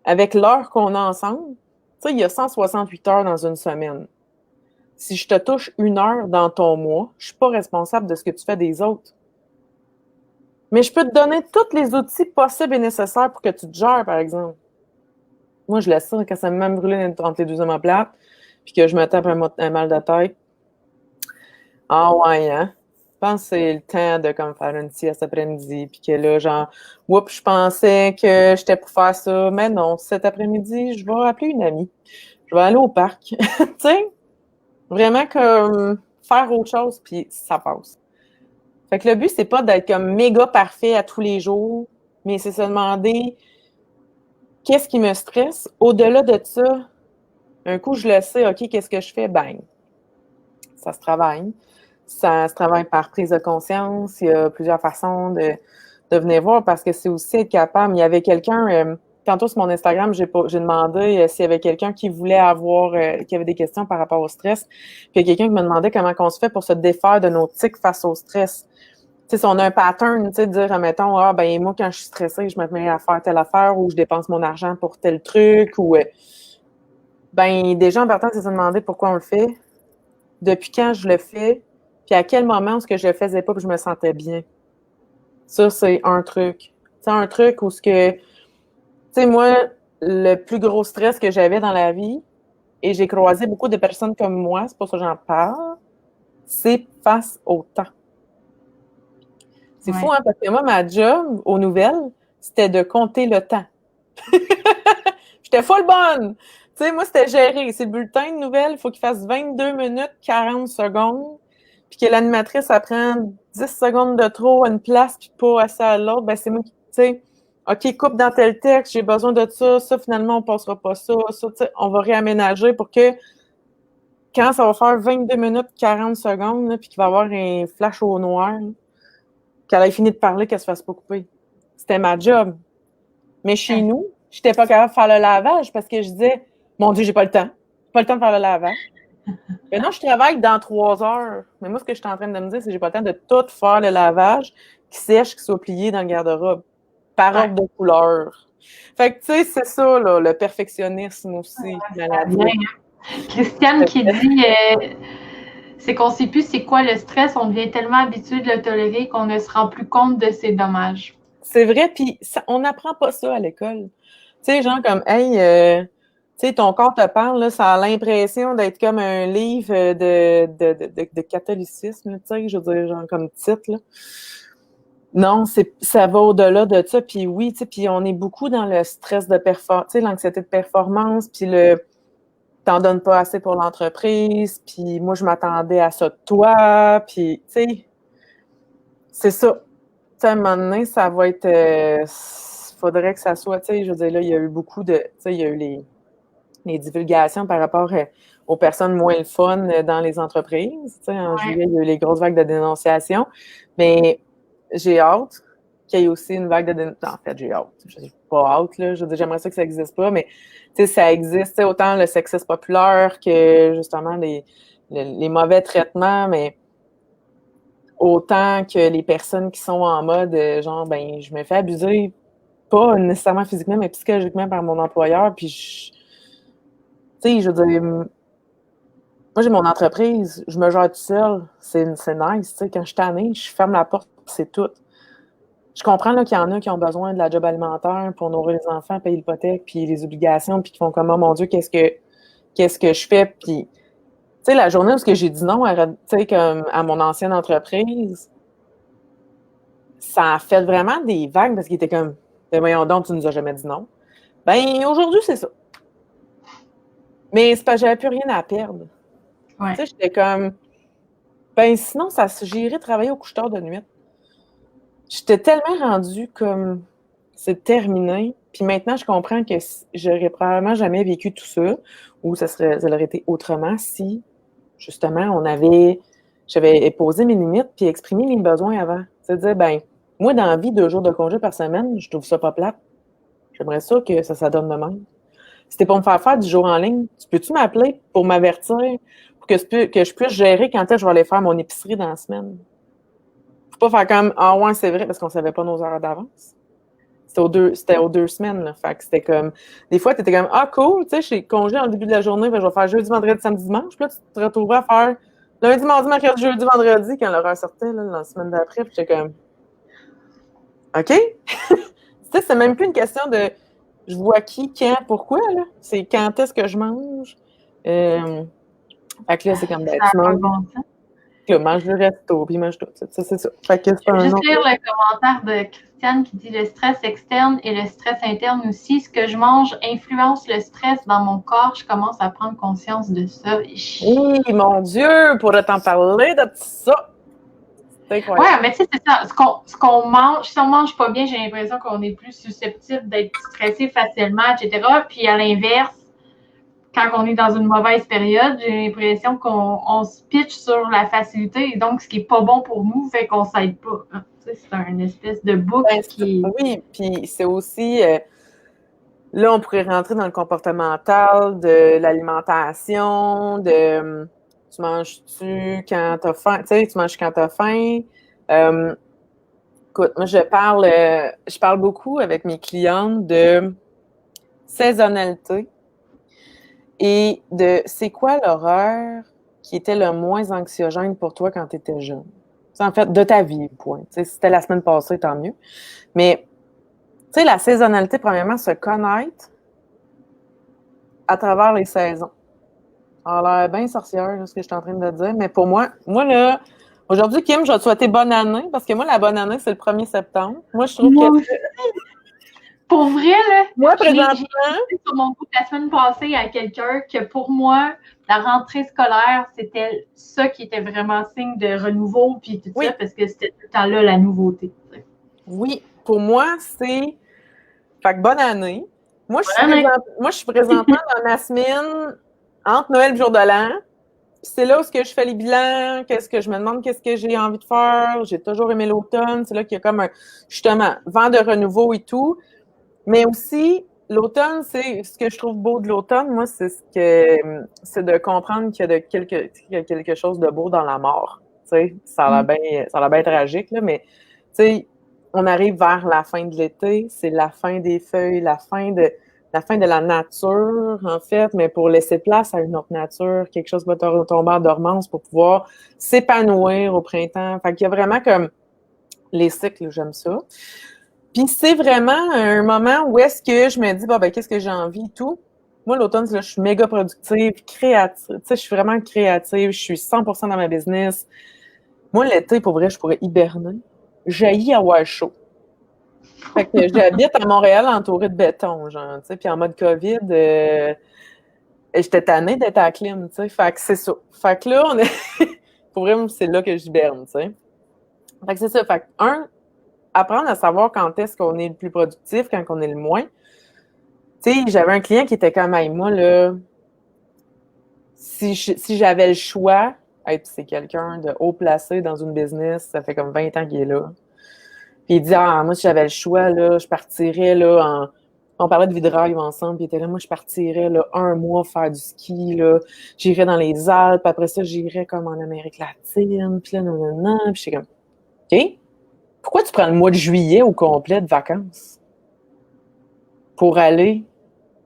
S2: avec l'heure qu'on a ensemble, tu sais, il y a 168 heures dans une semaine. Si je te touche 1 heure dans ton mois, je ne suis pas responsable de ce que tu fais des autres. Mais je peux te donner tous les outils possibles et nécessaires pour que tu te gères, par exemple. Moi, je laisse ça quand ça me met brûler entre les deux omoplates, puis que je me tape un mal de tête. Ah ouais, hein? Je pense que c'est le temps de comme faire une sieste après-midi, puis que là, genre, oups, je pensais que j'étais pour faire ça, mais non, cet après-midi, je vais appeler une amie. Je vais aller au parc. Tu sais, vraiment comme faire autre chose, puis ça passe. Fait que le but, c'est pas d'être comme méga parfait à tous les jours, mais c'est se demander qu'est-ce qui me stresse. Au-delà de ça, un coup, je le sais, OK, qu'est-ce que je fais? Bang. Ça se travaille. Ça se travaille par prise de conscience. Il y a plusieurs façons de venir voir parce que c'est aussi être capable. Il y avait quelqu'un, tantôt sur mon Instagram, j'ai demandé s'il y avait quelqu'un qui voulait qui avait des questions par rapport au stress. Puis il y a quelqu'un qui me demandait comment on se fait pour se défaire de nos tics face au stress. Tu sais, si on a un pattern, tu sais, de dire, mettons, ah, ben, moi, quand je suis stressée, je me mets à faire telle affaire ou je dépense mon argent pour tel truc ou, ben, déjà, en partant, c'est se demander pourquoi on le fait, depuis quand je le fais, puis à quel moment est-ce que je le faisais pas puis je me sentais bien. Ça, c'est un truc. C'est un truc où ce que, tu sais, moi, le plus gros stress que j'avais dans la vie, et j'ai croisé beaucoup de personnes comme moi, c'est pour ça que j'en parle, c'est face au temps. C'est fou, hein, parce que moi, ma job aux nouvelles, c'était de compter le temps. J'étais full bonne! Tu sais, moi, c'était géré. C'est le bulletin de nouvelles, il faut qu'il fasse 22 minutes, 40 secondes, puis que l'animatrice, elle prend 10 secondes de trop à une place, puis pas assez à l'autre. Ben, c'est moi qui, tu sais, OK, coupe dans tel texte, j'ai besoin de ça, finalement, on passera pas ça, tu sais, on va réaménager pour que quand ça va faire 22 minutes, 40 secondes, là, puis qu'il va y avoir un flash au noir, là, qu'elle ait fini de parler, qu'elle se fasse pas couper. C'était ma job. Mais chez nous, j'étais pas capable de faire le lavage parce que je disais, mon Dieu, j'ai pas le temps. J'ai pas le temps de faire le lavage. Mais non, je travaille dans 3 heures. Mais moi, ce que je suis en train de me dire, c'est que j'ai pas le temps de tout faire le lavage, qui sèche, qui soit plié dans le garde-robe, par ordre de couleur. Fait que, tu sais, c'est ça, là, le perfectionnisme aussi.
S1: Christiane qui dit c'est qu'on sait plus c'est quoi le stress, on devient tellement habitué de le tolérer qu'on ne se rend plus compte de ses dommages.
S2: C'est vrai, puis on n'apprend pas ça à l'école. Tu sais, genre comme, hey, tu sais, ton corps te parle, là, ça a l'impression d'être comme un livre de catholicisme, tu sais, je veux dire, genre comme titre, là. Non, ça va au-delà de ça. Puis oui, tu sais, puis on est beaucoup dans le stress de performance, tu sais, l'anxiété de performance, puis t'en donnes pas assez pour l'entreprise, puis moi, je m'attendais à ça de toi, puis, tu sais, c'est ça. Tu sais, à un moment donné, ça va être... faudrait que ça soit, tu sais, je veux dire, là, il y a eu beaucoup de... Tu sais, il y a eu les divulgations par rapport aux personnes moins le fun dans les entreprises. Tu sais, en juillet, il y a eu les grosses vagues de dénonciation. Mais j'ai hâte qu'il y ait aussi une vague de dénonciation. En fait, j'ai hâte. J'ai pas hâte, là. Je veux dire, j'aimerais ça que ça n'existe pas, mais tu sais, ça existe. Tu sais, autant le sexisme populaire que, justement, les mauvais traitements, mais autant que les personnes qui sont en mode, genre, ben, je me fais abuser, pas nécessairement physiquement, mais psychologiquement par mon employeur, puis tu sais, je veux dire, moi, j'ai mon entreprise, je me gère tout seul, c'est nice, tu sais, quand je suis tannée, je ferme la porte, c'est tout. Je comprends là, qu'il y en a qui ont besoin de la job alimentaire pour nourrir les enfants, payer l'hypothèque, puis les obligations, puis qui font comme, oh mon Dieu, qu'est-ce que je fais? Puis, tu sais, la journée où j'ai dit non comme à mon ancienne entreprise, ça a fait vraiment des vagues parce qu'il était comme, ben voyons donc, tu nous as jamais dit non. Ben, aujourd'hui, c'est ça. Mais c'est parce que j'avais plus rien à perdre.
S1: Ouais.
S2: Tu sais, j'étais comme, ben sinon, j'irais travailler au couche-tard de nuit. J'étais tellement rendue comme, c'est terminé. Puis maintenant, je comprends que j'aurais probablement jamais vécu tout ça, ou ça aurait été autrement si, justement, j'avais posé mes limites puis exprimé mes besoins avant. C'est-à-dire, ben, moi, dans la vie, 2 jours de congé par semaine, je trouve ça pas plate. J'aimerais ça que ça donne de même. C'était pour me faire du jour en ligne. Tu peux-tu m'appeler pour m'avertir, pour que je puisse gérer quand est-ce que je vais aller faire mon épicerie dans la semaine? Faut pas faire comme, ah ouais, c'est vrai, parce qu'on savait pas nos heures d'avance. C'était aux 2 semaines, là. Fait que c'était comme, des fois, t'étais comme, ah cool, tu sais, j'ai congé en début de la journée, ben, je vais faire jeudi, vendredi, samedi, dimanche. Puis là, tu te retrouvais à faire lundi, mardi, mercredi, jeudi, vendredi, quand l'horaire sortait, là, la semaine d'après. Puis j'étais comme, OK? Tu sais, c'est même plus une question de je vois qui, quand, pourquoi, là. C'est quand est-ce que je mange. Fait que là, c'est comme, ben, tu manges. Là, mange le resto, puis mange tout. Ça, c'est ça. Fait que c'est
S1: je vais juste lire le commentaire de Christiane qui dit le stress externe et le stress interne aussi. Ce que je mange influence le stress dans mon corps. Je commence à prendre conscience de ça.
S2: Oui, mon Dieu, pourrait t'en parler de ça.
S1: Oui, mais tu sais, c'est ça. Ce qu'on mange, si on mange pas bien, j'ai l'impression qu'on est plus susceptible d'être stressé facilement, etc. Puis à l'inverse, quand on est dans une mauvaise période, j'ai l'impression qu'on se pitch sur la facilité et donc ce qui est pas bon pour nous fait qu'on s'aide pas. Hein. Tu sais, c'est une espèce de boucle qui...
S2: Oui, puis c'est aussi... là, on pourrait rentrer dans le comportemental, de l'alimentation, de... Tu manges-tu quand t'as faim? Tu sais, tu manges quand t'as faim. Écoute, moi, je parle beaucoup avec mes clientes de saisonnalité et de c'est quoi l'horreur qui était le moins anxiogène pour toi quand tu étais jeune. T'sais, en fait, de ta vie, point. T'sais, si c'était la semaine passée, tant mieux. Mais, tu sais, la saisonnalité, premièrement, se connaître à travers les saisons. Ça a l'air bien sorcière, ce que je suis en train de dire, mais pour moi, là, aujourd'hui, Kim, je vais te souhaiter bonne année, parce que moi, la bonne année, c'est le 1er septembre. Moi, je trouve que...
S1: Pour vrai, là,
S2: moi, présentement...
S1: j'ai dit sur mon groupe la semaine passée à quelqu'un que pour moi, la rentrée scolaire, c'était ça qui était vraiment signe de renouveau, puis tout ça, parce que c'était tout le temps là la nouveauté.
S2: Oui, pour moi, c'est... Fait que bonne année. Moi, je suis présentement dans ma semaine entre Noël et Jour de l'An. c'est là où ce que je fais les bilans, qu'est-ce que je me demande, qu'est-ce que j'ai envie de faire. J'ai toujours aimé l'automne. C'est là qu'il y a comme justement, vent de renouveau et tout. Mais aussi, l'automne, c'est ce que je trouve beau de l'automne, moi, c'est de comprendre qu'il y a quelque chose de beau dans la mort. Tu sais, ça a l'air bien tragique, là, mais tu sais, on arrive vers la fin de l'été, c'est la fin des feuilles, la fin de la nature, en fait, mais pour laisser place à une autre nature, quelque chose va tomber en dormance pour pouvoir s'épanouir au printemps. Fait qu'il y a vraiment comme les cycles, j'aime ça. Puis c'est vraiment un moment où est-ce que je me dis, bon, ben, qu'est-ce que j'ai envie et tout. Moi, l'automne, là, je suis méga productive, créative. Tu sais, je suis vraiment créative, je suis 100% dans ma business. Moi, l'été, pour vrai, je pourrais hiberner. J'haïs avoir chaud. Fait que j'habite à Montréal entourée de béton, genre, tu sais, puis en mode COVID, j'étais tannée d'être à la clim, tu sais. Fait que c'est ça. Fait que là, pour vrai, c'est là que j'hiberne, tu sais. Fait que c'est ça. Fait que, apprendre à savoir quand est-ce qu'on est le plus productif, quand on est le moins. Tu sais, j'avais un client qui était comme, hey, moi, là, si j'avais le choix, c'est quelqu'un de haut placé dans une business, ça fait comme 20 ans qu'il est là. Puis il dit, moi, si j'avais le choix, là, je partirais, là, on parlait de V-Drive ensemble, puis il était là, moi, je partirais, là, 1 mois faire du ski, là, j'irais dans les Alpes, après ça, j'irais comme en Amérique latine, puis là, non, puis j'étais comme, OK, pourquoi tu prends le mois de juillet au complet de vacances pour aller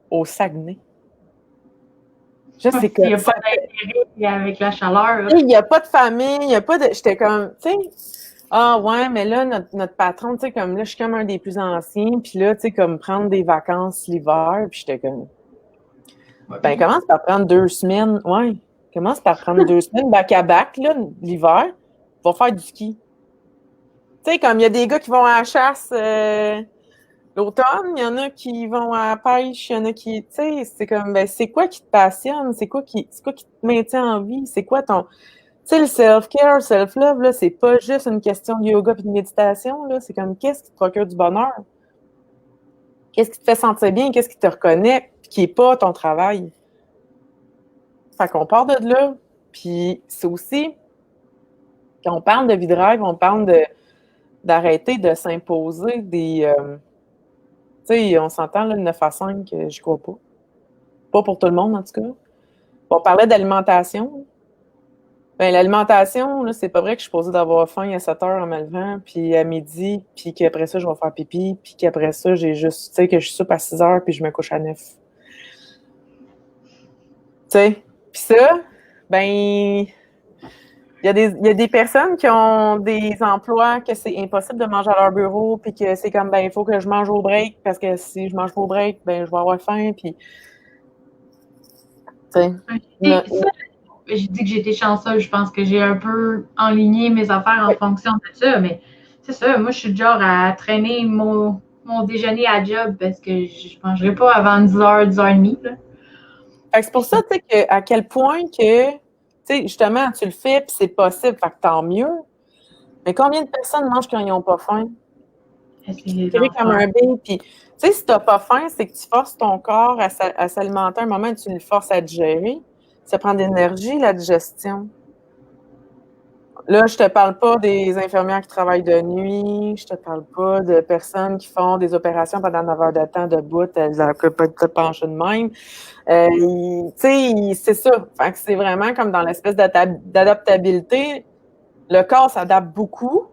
S2: au Saguenay?
S1: Il n'y a pas d'intérêt avec la chaleur.
S2: Il n'y a pas de famille, il n'y a pas de... J'étais comme, tu sais, ouais, mais là, notre patron, tu sais, comme là, je suis comme un des plus anciens, puis là, tu sais, comme prendre des vacances l'hiver, puis j'étais comme, ben, commence par prendre 2 semaines, ouais, commence par prendre 2 semaines back-à-back, là, l'hiver, va faire du ski. Tu sais, comme il y a des gars qui vont à la chasse l'automne, il y en a qui vont à la pêche, il y en a qui, tu sais, c'est comme, ben, c'est quoi qui te passionne, c'est quoi qui te maintient en vie, c'est quoi ton... Tu sais, le self-care, self-love, là, c'est pas juste une question de yoga et de méditation, là. C'est comme, qu'est-ce qui te procure du bonheur? Qu'est-ce qui te fait sentir bien? Qu'est-ce qui te reconnaît? Puis qui n'est pas ton travail? Fait qu'on part de là. Puis c'est aussi, quand on parle de V-Drive, on parle d'arrêter de s'imposer des... tu sais, on s'entend, là, le 9 à 5, je crois pas. Pas pour tout le monde, en tout cas. On parlait d'alimentation. Ben, l'alimentation, là, c'est pas vrai que je suis supposée d'avoir faim à 7 heures en me levant, puis à midi, puis qu'après ça, je vais faire pipi, puis qu'après ça, j'ai juste, tu sais, que je soupe à 6 heures, puis je me couche à 9. Tu sais? Puis ça, ben, il y a des personnes qui ont des emplois que c'est impossible de manger à leur bureau, puis que c'est comme, ben, il faut que je mange au break, parce que si je mange pas au break, ben, je vais avoir faim, puis... Tu sais?
S1: Je dis que j'ai été chanceuse, je pense que j'ai un peu enligné mes affaires en fonction de ça, mais c'est ça, moi je suis du genre à traîner mon déjeuner à job parce que je ne mangerai pas avant 10h, 10h30. Là.
S2: C'est pour ça, tu sais, à quel point que, tu sais, justement, tu le fais puis c'est possible, fait que tant mieux. Mais combien de personnes mangent quand ils n'ont pas faim? C'est comme un bébé, puis tu sais, si tu n'as pas faim, c'est que tu forces ton corps à s'alimenter un moment où tu le forces à digérer. Ça prend de l'énergie, la digestion. Là, je te parle pas des infirmières qui travaillent de nuit, je te parle pas de personnes qui font des opérations pendant 9 heures de temps debout, elles peuvent pas être penchées de même. Tu sais, c'est ça. Fait que c'est vraiment comme dans l'espèce d'adaptabilité, le corps s'adapte beaucoup.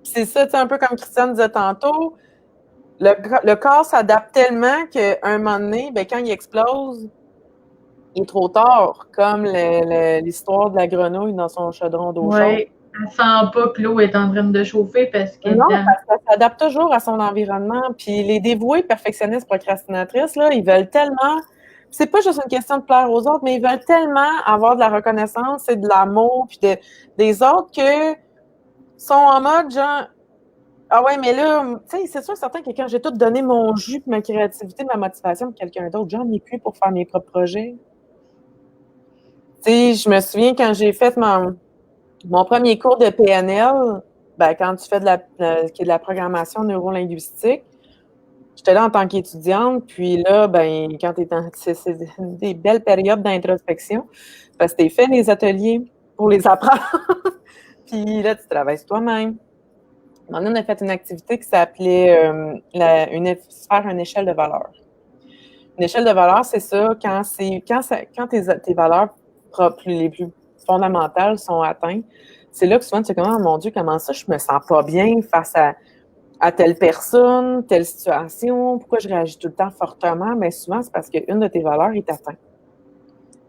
S2: C'est ça, tu sais, un peu comme Christiane disait tantôt, le corps s'adapte tellement qu'à un moment donné, ben, quand il explose, il est trop tard, comme l'histoire de la grenouille dans son chaudron d'eau chaude.
S1: Oui, elle sent pas que l'eau est en train de chauffer parce que...
S2: Non, parce qu'elle s'adapte toujours à son environnement. Puis les dévoués perfectionnistes procrastinatrices, là, ils veulent tellement... C'est pas juste une question de plaire aux autres, mais ils veulent tellement avoir de la reconnaissance et de l'amour puis des autres que sont en mode genre... Ah ouais, mais là, tu sais, c'est sûr certain que quand j'ai tout donné mon jus, ma créativité, ma motivation pour quelqu'un d'autre, j'en ai plus pour faire mes propres projets. Tu sais, je me souviens quand j'ai fait mon premier cours de PNL, ben, quand tu fais de la programmation neurolinguistique, J'étais là en tant qu'étudiante, puis là, ben, quand tu es c'est des belles périodes d'introspection, parce que tu fait les ateliers pour les apprendre, puis là, tu travailles sur toi-même. On a fait une activité qui s'appelait faire une échelle de valeur. Une échelle de valeur, c'est ça, quand tes valeurs les plus fondamentales sont atteintes, c'est là que souvent tu te dis, oh mon Dieu, comment ça, je me sens pas bien face à telle personne, telle situation, pourquoi je réagis tout le temps fortement? Bien, souvent, c'est parce qu'une de tes valeurs est atteinte.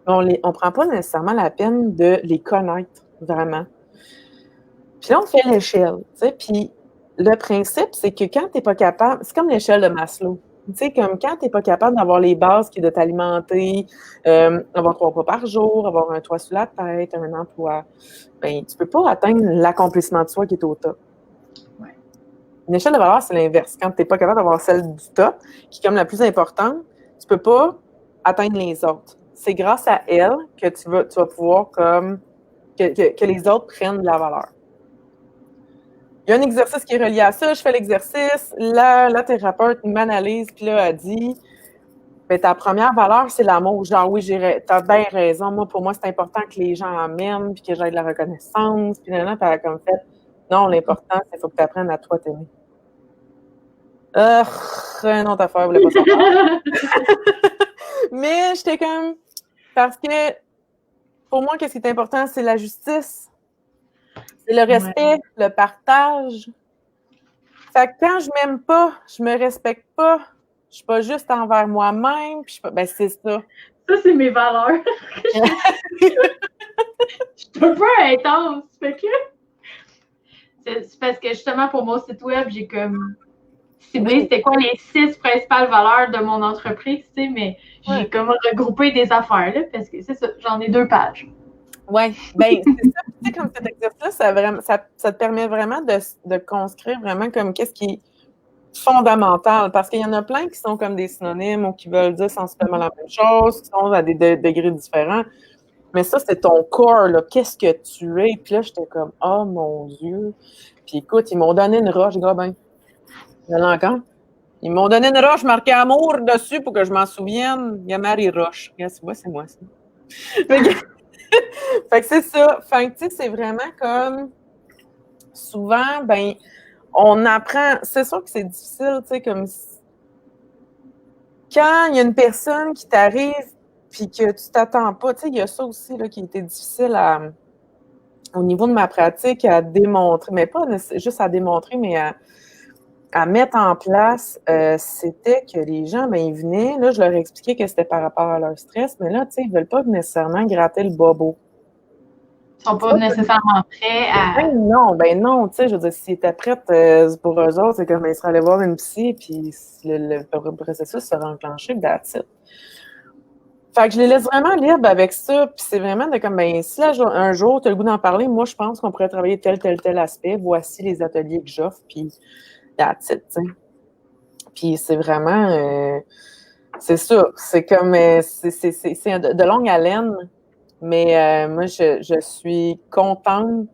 S2: On ne prend pas nécessairement la peine de les connaître vraiment. Puis là, on fait l'échelle, tu sais, puis le principe, c'est que quand tu n'es pas capable, c'est comme l'échelle de Maslow. Tu sais, comme quand tu n'es pas capable d'avoir les bases qui est de t'alimenter, avoir 3 repas par jour, avoir un toit sur la tête, un emploi, bien, tu ne peux pas atteindre l'accomplissement de soi qui est au top. Une échelle de valeur, c'est l'inverse. Quand tu n'es pas capable d'avoir celle du top, qui est comme la plus importante, tu ne peux pas atteindre les autres. C'est grâce à elle que tu vas pouvoir comme que les autres prennent de la valeur. Il y a un exercice qui est relié à ça. Je fais l'exercice. La thérapeute m'analyse, puis là, elle dit ben, ta première valeur, c'est l'amour. Genre, oui, t'as bien raison. Moi, pour moi, c'est important que les gens m'aiment, puis que j'aie de la reconnaissance. Puis là, elle a comme fait non, l'important, c'est qu'il faut que tu apprennes à toi t'aimer. Une autre affaire, je voulais pas savoir. Mais j'étais comme. Parce que pour moi, qu'est-ce qui est important, c'est la justice. C'est le respect, le partage. Fait que quand je m'aime pas, je me respecte pas, je suis pas juste envers moi-même, puis ben c'est ça.
S1: Ça, c'est mes valeurs. Je suis un peu intense. Fait que c'est parce que justement, pour mon site web, j'ai comme ciblé c'était quoi les 6 principales valeurs de mon entreprise, tu sais, mais j'ai comme regroupé des affaires, là, parce que c'est ça, j'en ai 2 pages.
S2: Oui, bien, c'est ça. Tu sais, comme cet exercice, ça te permet vraiment de conscrire vraiment comme qu'est-ce qui est fondamental, parce qu'il y en a plein qui sont comme des synonymes ou qui veulent dire sensiblement la même chose, qui sont à des degrés différents. Mais ça, c'est ton corps, là. Qu'est-ce que tu es? Puis là, j'étais comme, oh mon Dieu. Puis écoute, ils m'ont donné une roche, gars, ben. Il y en a encore. Ils m'ont donné une roche marquée amour dessus pour que je m'en souvienne. Il y a Marie Roche. Regarde, tu vois, c'est moi, ça. Fait que c'est ça. Fait que, tu sais, c'est vraiment comme souvent, ben, on apprend. C'est sûr que c'est difficile, tu sais, comme quand il y a une personne qui t'arrive puis que tu t'attends pas, tu sais, il y a ça aussi là, qui était difficile au niveau de ma pratique à démontrer, mais pas juste à démontrer, mais à mettre en place, c'était que les gens, ben, ils venaient, là, je leur expliquais que c'était par rapport à leur stress, mais là, tu sais, ils veulent pas nécessairement gratter le bobo.
S1: Ils sont pas nécessairement prêts à...
S2: Ben non, tu sais, je veux dire, s'ils étaient prêts pour eux autres, c'est comme ils seraient allés voir une psy, puis le processus serait enclenché, that's it. Fait que je les laisse vraiment libres avec ça, puis c'est vraiment de comme, ben, si là, un jour, tu as le goût d'en parler, moi, je pense qu'on pourrait travailler tel aspect, voici les ateliers que j'offre, puis that's it, tu sais. Puis c'est vraiment, c'est ça, c'est comme, c'est de longue haleine, mais moi, je suis contente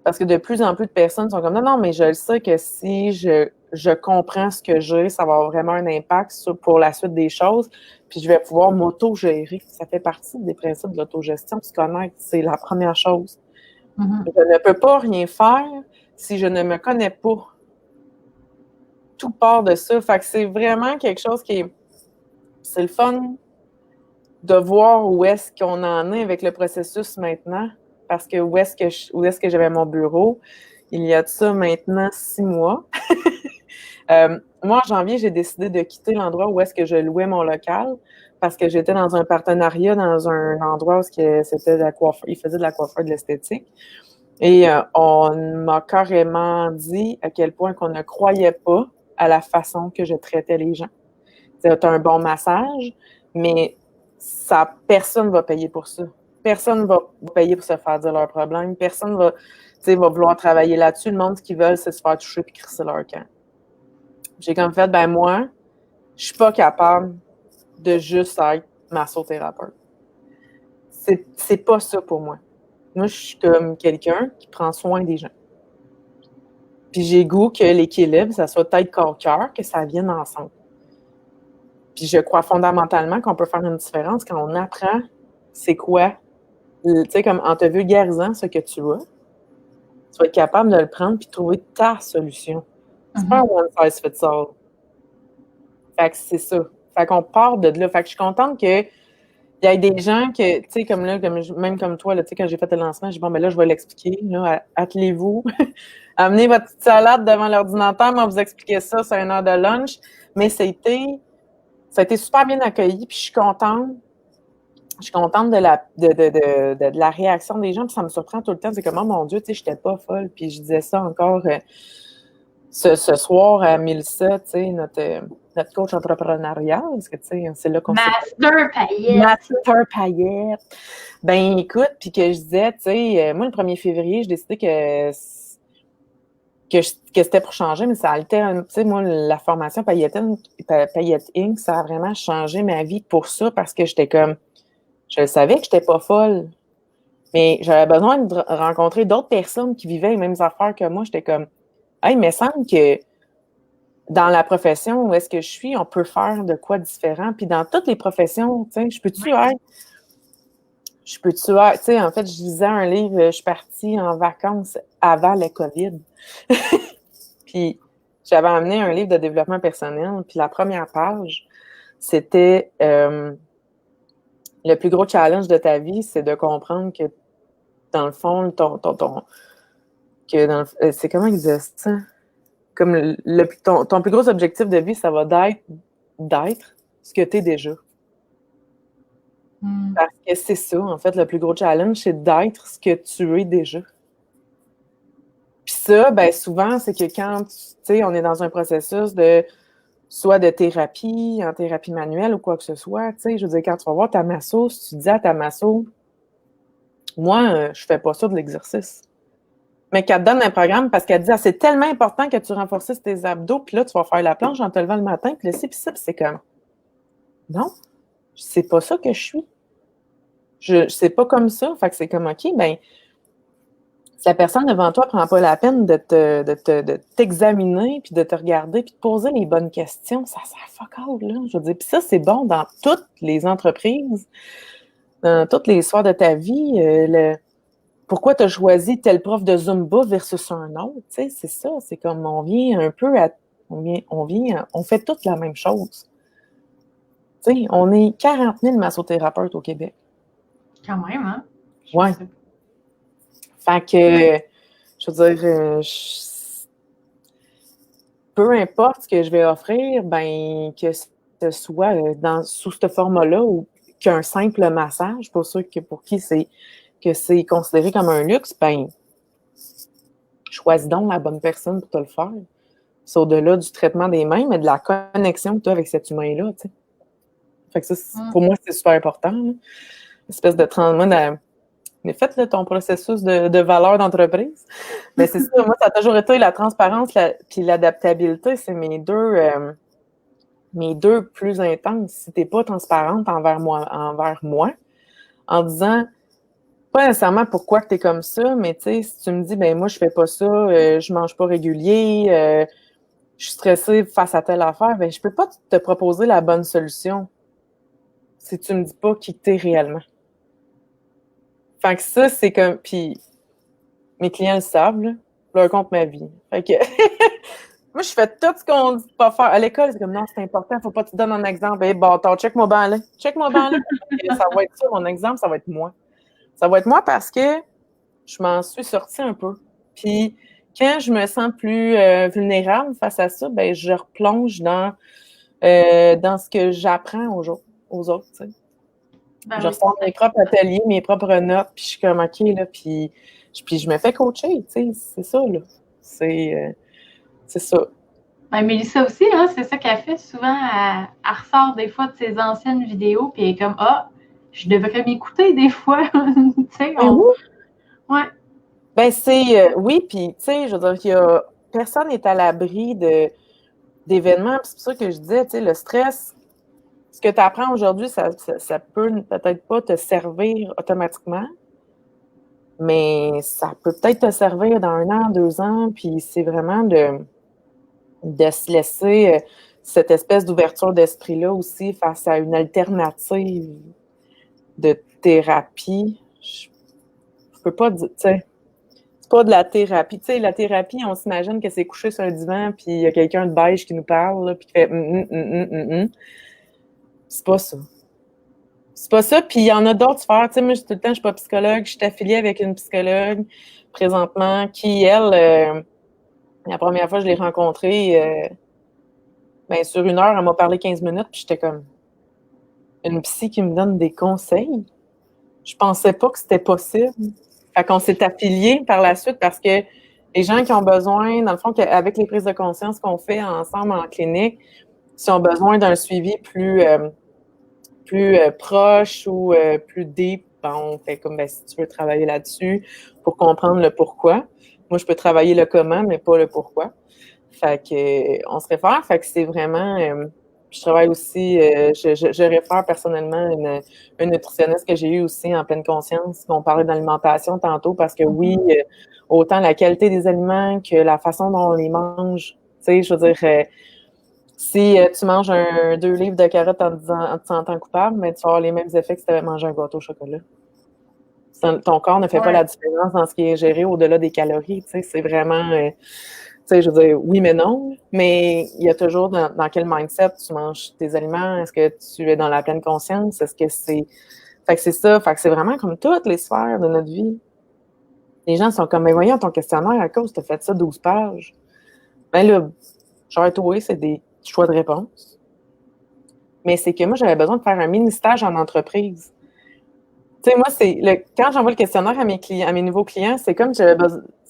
S2: parce que de plus en plus de personnes sont comme, non, mais je le sais que si je comprends ce que j'ai, ça va avoir vraiment un impact pour la suite des choses, puis je vais pouvoir m'auto-gérer. Ça fait partie des principes de l'autogestion, se connaître, c'est la première chose. Mm-hmm. Je ne peux pas rien faire si je ne me connais pas. Tout part de ça. Fait que c'est vraiment quelque chose qui est... C'est le fun de voir où est-ce qu'on en est avec le processus maintenant, parce que où est-ce que j'avais mon bureau, il y a de ça maintenant 6 mois. Moi, en janvier, j'ai décidé de quitter l'endroit où est-ce que je louais mon local parce que j'étais dans un partenariat dans un endroit où c'était de la coiffure, ils faisaient de la coiffure de l'esthétique. Et on m'a carrément dit à quel point qu'on ne croyait pas à la façon que je traitais les gens. C'est un bon massage, mais personne ne va payer pour ça. Personne ne va payer pour se faire dire leurs problèmes. Personne va vouloir travailler là-dessus. Le monde, ce qu'ils veulent, c'est se faire toucher et crisser leur camp. J'ai comme fait, ben moi, je suis pas capable de juste être massothérapeute. C'est pas ça pour moi. Moi, je suis comme quelqu'un qui prend soin des gens. Puis j'ai goût que l'équilibre, ça soit tête, corps, cœur, que ça vienne ensemble. Puis je crois fondamentalement qu'on peut faire une différence quand on apprend c'est quoi, tu sais, comme en te vulgarisant ce que tu as, tu vas être capable de le prendre puis trouver ta solution. C'est pas un one size fits all. Fait que c'est ça. Fait qu'on part de là. Fait que je suis contente que il y a des gens que, tu sais, comme là, même comme toi, là, tu sais, quand j'ai fait le lancement, j'ai dit, bon, ben là, je vais l'expliquer, là, attelez-vous, amenez votre petite salade devant l'ordinateur, moi, vous expliquer ça, c'est 1 heure de lunch, mais ça a été super bien accueilli, puis je suis contente de la réaction des gens, puis ça me surprend tout le temps, c'est comme, oh mon Dieu, tu sais, j'étais pas folle, puis je disais ça encore ce soir à Mélissa, tu sais, notre coach entrepreneurial, parce que, tu sais, c'est là qu'on
S1: Master Payette.
S2: Master Payette. Ben, écoute, puis que je disais, tu sais, moi, le 1er février, j'ai décidé que c'était pour changer, mais ça altère, tu sais, moi, la formation Payette Inc., ça a vraiment changé ma vie pour ça, parce que j'étais comme, je savais que j'étais pas folle, mais j'avais besoin de rencontrer d'autres personnes qui vivaient les mêmes affaires que moi. J'étais comme, hey, il me semble que dans la profession où est-ce que je suis, on peut faire de quoi différent. Puis dans toutes les professions, tu sais, je peux-tu être, tu sais, en fait, je lisais un livre, je suis partie en vacances avant la COVID. Puis j'avais amené un livre de développement personnel, puis la première page, c'était le plus gros challenge de ta vie, c'est de comprendre que dans le fond, c'est comment ils disaient ça? Comme ton plus gros objectif de vie, ça va d'être ce que tu es déjà. Parce que c'est ça, en fait, le plus gros challenge, c'est d'être ce que tu es déjà. Puis ça, ben souvent, c'est que quand, tu sais, on est dans un processus soit de thérapie, en thérapie manuelle ou quoi que ce soit, tu sais, je veux dire, quand tu vas voir ta masso, si tu dis à ta masso, moi, je fais pas ça de l'exercice. Mais qu'elle te donne un programme parce qu'elle dit, ah, c'est tellement important que tu renforces tes abdos, puis là, tu vas faire la planche en te levant le matin, puis là, puis c'est comme, non, c'est pas ça que je suis. C'est pas comme ça. Fait que c'est comme, OK, ben, si la personne devant toi prend pas la peine de t'examiner, puis de te regarder, puis de poser les bonnes questions, ça fuck out, là. Je veux dire, puis ça, c'est bon dans toutes les entreprises, dans toutes les sphères de ta vie. Pourquoi tu as choisi tel prof de Zumba versus un autre? Tu sais, c'est ça. C'est comme on vient un peu à. On fait toutes la même chose. Tu sais, on est 40 000 massothérapeutes au Québec.
S1: Quand même, hein?
S2: Ouais. Fait que, je veux dire, peu importe ce que je vais offrir, ben, que ce soit sous ce format-là ou qu'un simple massage, pour ceux pour qui c'est considéré comme un luxe, ben, choisis donc la bonne personne pour te le faire. C'est au-delà du traitement des mains, mais de la connexion que tu as avec cet humain-là, tu sais. Fait que ça, pour moi, c'est super important. Là. Une espèce de fait là, ton processus de valeur d'entreprise. Mais c'est ça, moi, ça a toujours été la transparence puis l'adaptabilité, c'est mes deux plus intenses. Si tu n'es pas transparente envers moi, en disant pas nécessairement pourquoi tu es comme ça, mais tu sais, si tu me dis, ben moi, je fais pas ça, je mange pas régulier, je suis stressée face à telle affaire, ben je peux pas te proposer la bonne solution si tu me dis pas qui t'es réellement. Fait que ça, c'est comme, puis mes clients le savent, là, je leur compte ma vie. Fait que moi, je fais tout ce qu'on dit de pas faire. À l'école, c'est comme, non, c'est important, faut pas que tu donnes un exemple. Hey, bâtard, check-moi bien là. Check-moi bien là. Ça va être ça, mon exemple, ça va être moi. Ça va être moi parce que je m'en suis sortie un peu. Puis, quand je me sens plus vulnérable face à ça, ben je replonge dans ce que j'apprends aux autres, tu sais. Ben je ressors mes propres ateliers, mes propres notes, puis je suis comme, OK, là, puis je me fais coacher, tu sais, c'est ça, là. C'est ça.
S1: Ben, Mélissa aussi, hein, c'est ça qu'elle fait souvent. Elle ressort des fois de ses anciennes vidéos, puis elle est comme, ah, je devrais m'écouter des fois. Tu sais,
S2: Ouais. Ben, oui, puis, tu sais, je veux dire, personne n'est à l'abri d'événements. C'est pour ça que je disais, tu sais, le stress, ce que tu apprends aujourd'hui, ça peut peut-être pas te servir automatiquement. Mais ça peut peut-être te servir dans 1 an, 2 ans, puis c'est vraiment de se laisser cette espèce d'ouverture d'esprit-là aussi face à une alternative de thérapie. Je peux pas dire, tu sais, c'est pas de la thérapie. Tu sais, la thérapie, on s'imagine que c'est couché sur un divan, puis il y a quelqu'un de beige qui nous parle, là, puis qui fait C'est pas ça. C'est pas ça, puis il y en a d'autres sphères. Tu sais, moi, tout le temps, je suis pas psychologue, je suis affiliée avec une psychologue présentement qui, elle, la première fois que je l'ai rencontrée, ben, sur 1 heure, elle m'a parlé 15 minutes, puis j'étais comme une psy qui me donne des conseils. Je pensais pas que c'était possible. Fait qu'on s'est affiliés par la suite parce que les gens qui ont besoin, dans le fond, avec les prises de conscience qu'on fait ensemble en clinique, s'ils ont besoin d'un suivi plus proche ou plus deep, ben, on fait comme, ben, si tu veux travailler là-dessus pour comprendre le pourquoi. Moi, je peux travailler le comment, mais pas le pourquoi. Fait que, on se réfère. Fait que c'est vraiment... je travaille aussi... je réfère personnellement une nutritionniste que j'ai eue aussi en pleine conscience. On parlait d'alimentation tantôt parce que oui, autant la qualité des aliments que la façon dont on les mange. Tu sais, je veux dire... si tu manges 2 livres de carottes en te sentant coupable, mais tu vas avoir les mêmes effets que si tu avais mangé un gâteau au chocolat. Ton corps ne fait pas la différence dans ce qui est géré au-delà des calories. Tu sais, c'est vraiment... tu sais, je veux dire, oui, mais non. Mais il y a toujours dans quel mindset tu manges tes aliments. Est-ce que tu es dans la pleine conscience? Est-ce que c'est... Fait que c'est ça. Fait que c'est vraiment comme toutes les sphères de notre vie. Les gens sont comme, mais voyons, ton questionnaire, à cause tu as fait ça 12 pages. Ben là, genre, toi, c'est des choix de réponse. Mais c'est que moi, j'avais besoin de faire un mini-stage en entreprise. Tu sais, moi, quand j'envoie le questionnaire à mes nouveaux clients, c'est comme c'est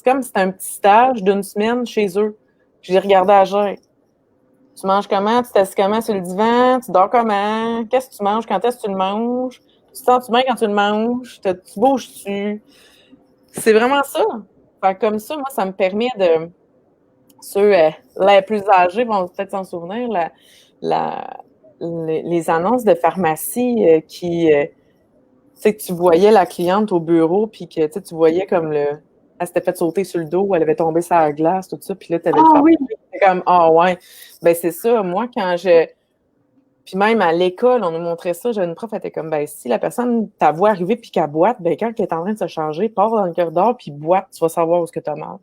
S2: comme si c'était un petit stage d'1 semaine chez eux. Je les regardais agir. Tu manges comment? Tu t'assis comment sur le divan? Tu dors comment? Qu'est-ce que tu manges? Quand est-ce que tu le manges? Tu te sens-tu bien quand tu le manges? Tu bouges-tu? C'est vraiment ça. Fait que comme ça, moi, ça me permet de... Ceux les plus âgés vont peut-être s'en souvenir, les annonces de pharmacie qui... tu sais, que tu voyais la cliente au bureau, puis que tu voyais comme elle s'était fait sauter sur le dos, elle avait tombé sur la glace, tout ça, puis là, tu avais
S1: oui.
S2: C'était comme, ouais. Ben, c'est ça. Moi, puis même à l'école, on nous montrait ça. J'avais une prof, elle était comme, ben, si la personne t'a vu arriver puis qu'elle boite, ben, quand elle est en train de se changer, pars dans le corridor puis boite, tu vas savoir où est-ce que tu as mal.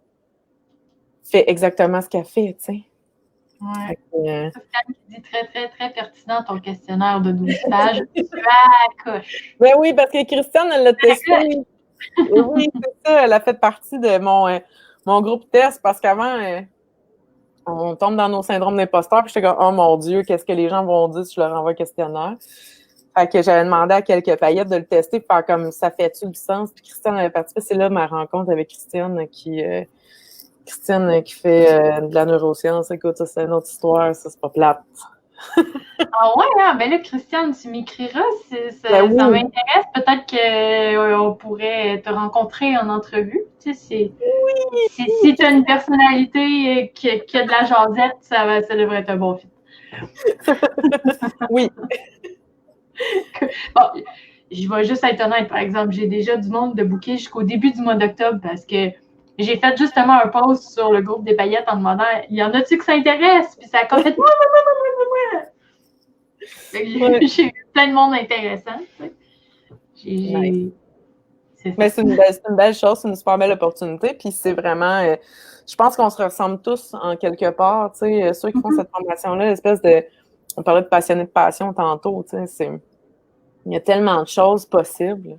S2: Fais exactement ce qu'elle fait, tu sais.
S1: Ouais. C'est très, très, très pertinent ton questionnaire de 12 pages. Tu accroches.
S2: Ben oui, parce que Christiane, elle l'a testé. Oui, c'est ça. Elle a fait partie de mon groupe test parce qu'avant, on tombe dans nos syndromes d'imposteur. Puis j'étais comme, oh mon Dieu, qu'est-ce que les gens vont dire si je leur envoie un questionnaire? Fait que j'avais demandé à quelques paillettes de le tester pour faire comme ça fait-tu du sens? Puis Christiane avait participé. C'est là ma rencontre avec Christiane qui fait de la neuroscience. Écoute, ça, c'est une autre histoire. Ça, c'est pas plate.
S1: Ah ouais, hein? Ben là, Christiane, tu m'écriras. Ça m'intéresse. Peut-être qu'on pourrait te rencontrer en entrevue. Tu sais, si tu as une personnalité qui a de la jasette, ça devrait être un bon fit.
S2: Oui.
S1: Bon, je vais juste être honnête. Par exemple, j'ai déjà du monde de booker jusqu'au début du mois d'octobre parce que j'ai fait justement un post sur le groupe des paillettes en demandant il y en a-tu que ça intéresse? Puis ça a complètement. J'ai eu plein de monde intéressant.
S2: Mais c'est une belle chose, c'est une super belle opportunité. Puis c'est vraiment, je pense qu'on se ressemble tous en quelque part. Tu sais, ceux qui font cette formation-là, l'espèce de, on parlait de passionné de passion tantôt. Tu sais, il y a tellement de choses possibles.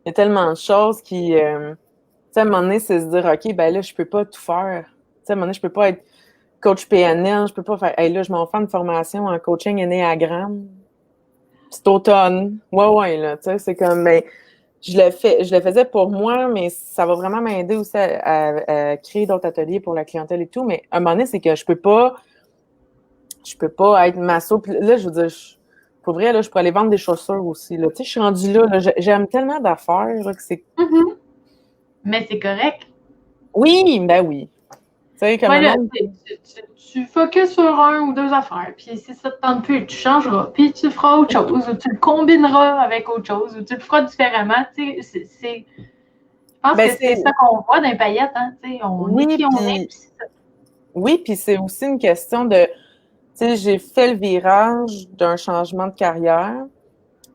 S2: Il y a tellement de choses qui, tu sais, à un moment donné, c'est se dire, ok, ben là, je peux pas tout faire. Tu sais, à un moment donné, je peux pas être coach PNL, je peux pas faire, hey, là, je m'en fais une formation en coaching Ennéagramme. C'est automne. Ouais, là, tu sais, c'est comme, ben, je le faisais pour moi, mais ça va vraiment m'aider aussi à créer d'autres ateliers pour la clientèle et tout. Mais à un moment donné, c'est que je peux pas être masso. Puis là, je veux dire, pour vrai, là, je pourrais aller vendre des chaussures aussi. Là. Tu sais, je suis rendue là, j'aime tellement d'affaires là, que c'est.
S1: Mm-hmm. Mais c'est correct.
S2: Oui, ben oui. Tu sais, comme
S1: là, tu focuses sur 1 ou 2 affaires, puis si ça te tente plus, tu changeras, puis tu feras autre chose, ou tu le combineras avec autre chose, ou tu le feras différemment. Tu sais, pense que c'est ça qu'on voit dans les paillettes, hein, tu sais, on est qui on est, puis c'est ça.
S2: Oui, puis c'est aussi une question de, tu sais, j'ai fait le virage d'un changement de carrière.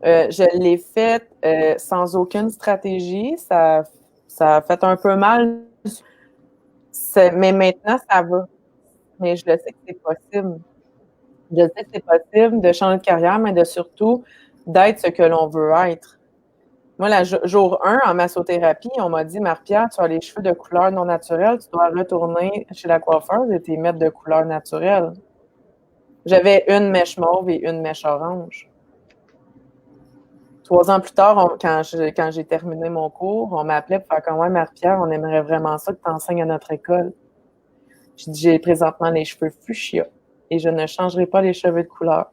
S2: Je l'ai fait sans aucune stratégie. Ça a fait un peu mal. Mais maintenant, ça va. Mais je le sais que c'est possible. Je sais que c'est possible de changer de carrière, mais de surtout d'être ce que l'on veut être. Moi, jour 1, en massothérapie, on m'a dit, Marie-Pierre, tu as les cheveux de couleur non naturelle, tu dois retourner chez la coiffeuse et t'y mettre de couleur naturelle. J'avais une mèche mauve et une mèche orange. 3 ans plus tard, quand j'ai terminé mon cours, on m'appelait pour faire comme, ouais, Marie-Pierre, on aimerait vraiment ça que tu enseignes à notre école. Je dis, j'ai présentement les cheveux fuchsia et je ne changerai pas les cheveux de couleur.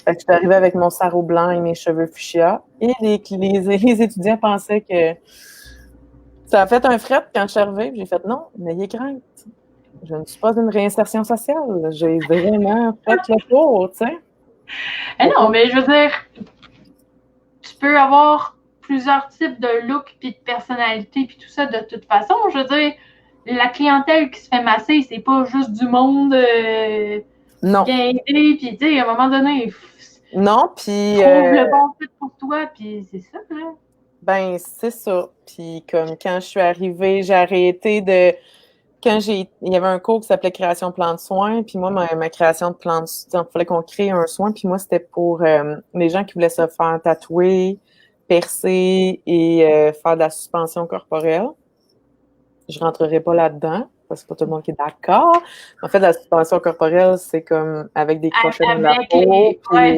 S2: Fait que je suis arrivée avec mon sarrau blanc et mes cheveux fuchsia et les étudiants pensaient que ça a fait un fret quand je suis arrivée. J'ai fait, non, n'ayez crainte. Je ne suis pas une réinsertion sociale. J'ai vraiment fait le tour, tu sais.
S1: Non, mais je veux dire, tu peux avoir plusieurs types de looks puis de personnalités puis tout ça de toute façon. Je veux dire, la clientèle qui se fait masser, c'est pas juste du monde
S2: non.
S1: bien aidé, puis tu sais, à un moment donné,
S2: non, puis
S1: trouve le bon fit pour toi, puis c'est ça, là.
S2: Ben, c'est ça. Puis comme quand je suis arrivée, j'ai arrêté de... il y avait un cours qui s'appelait création de plans de soins, puis moi, ma création de plans de soins, il fallait qu'on crée un soin, puis moi, c'était pour les gens qui voulaient se faire tatouer, percer et faire de la suspension corporelle. Je rentrerai pas là-dedans, parce que c'est pas tout le monde qui est d'accord. En fait, la suspension corporelle, c'est comme avec des crochets dans la peau. Ouais.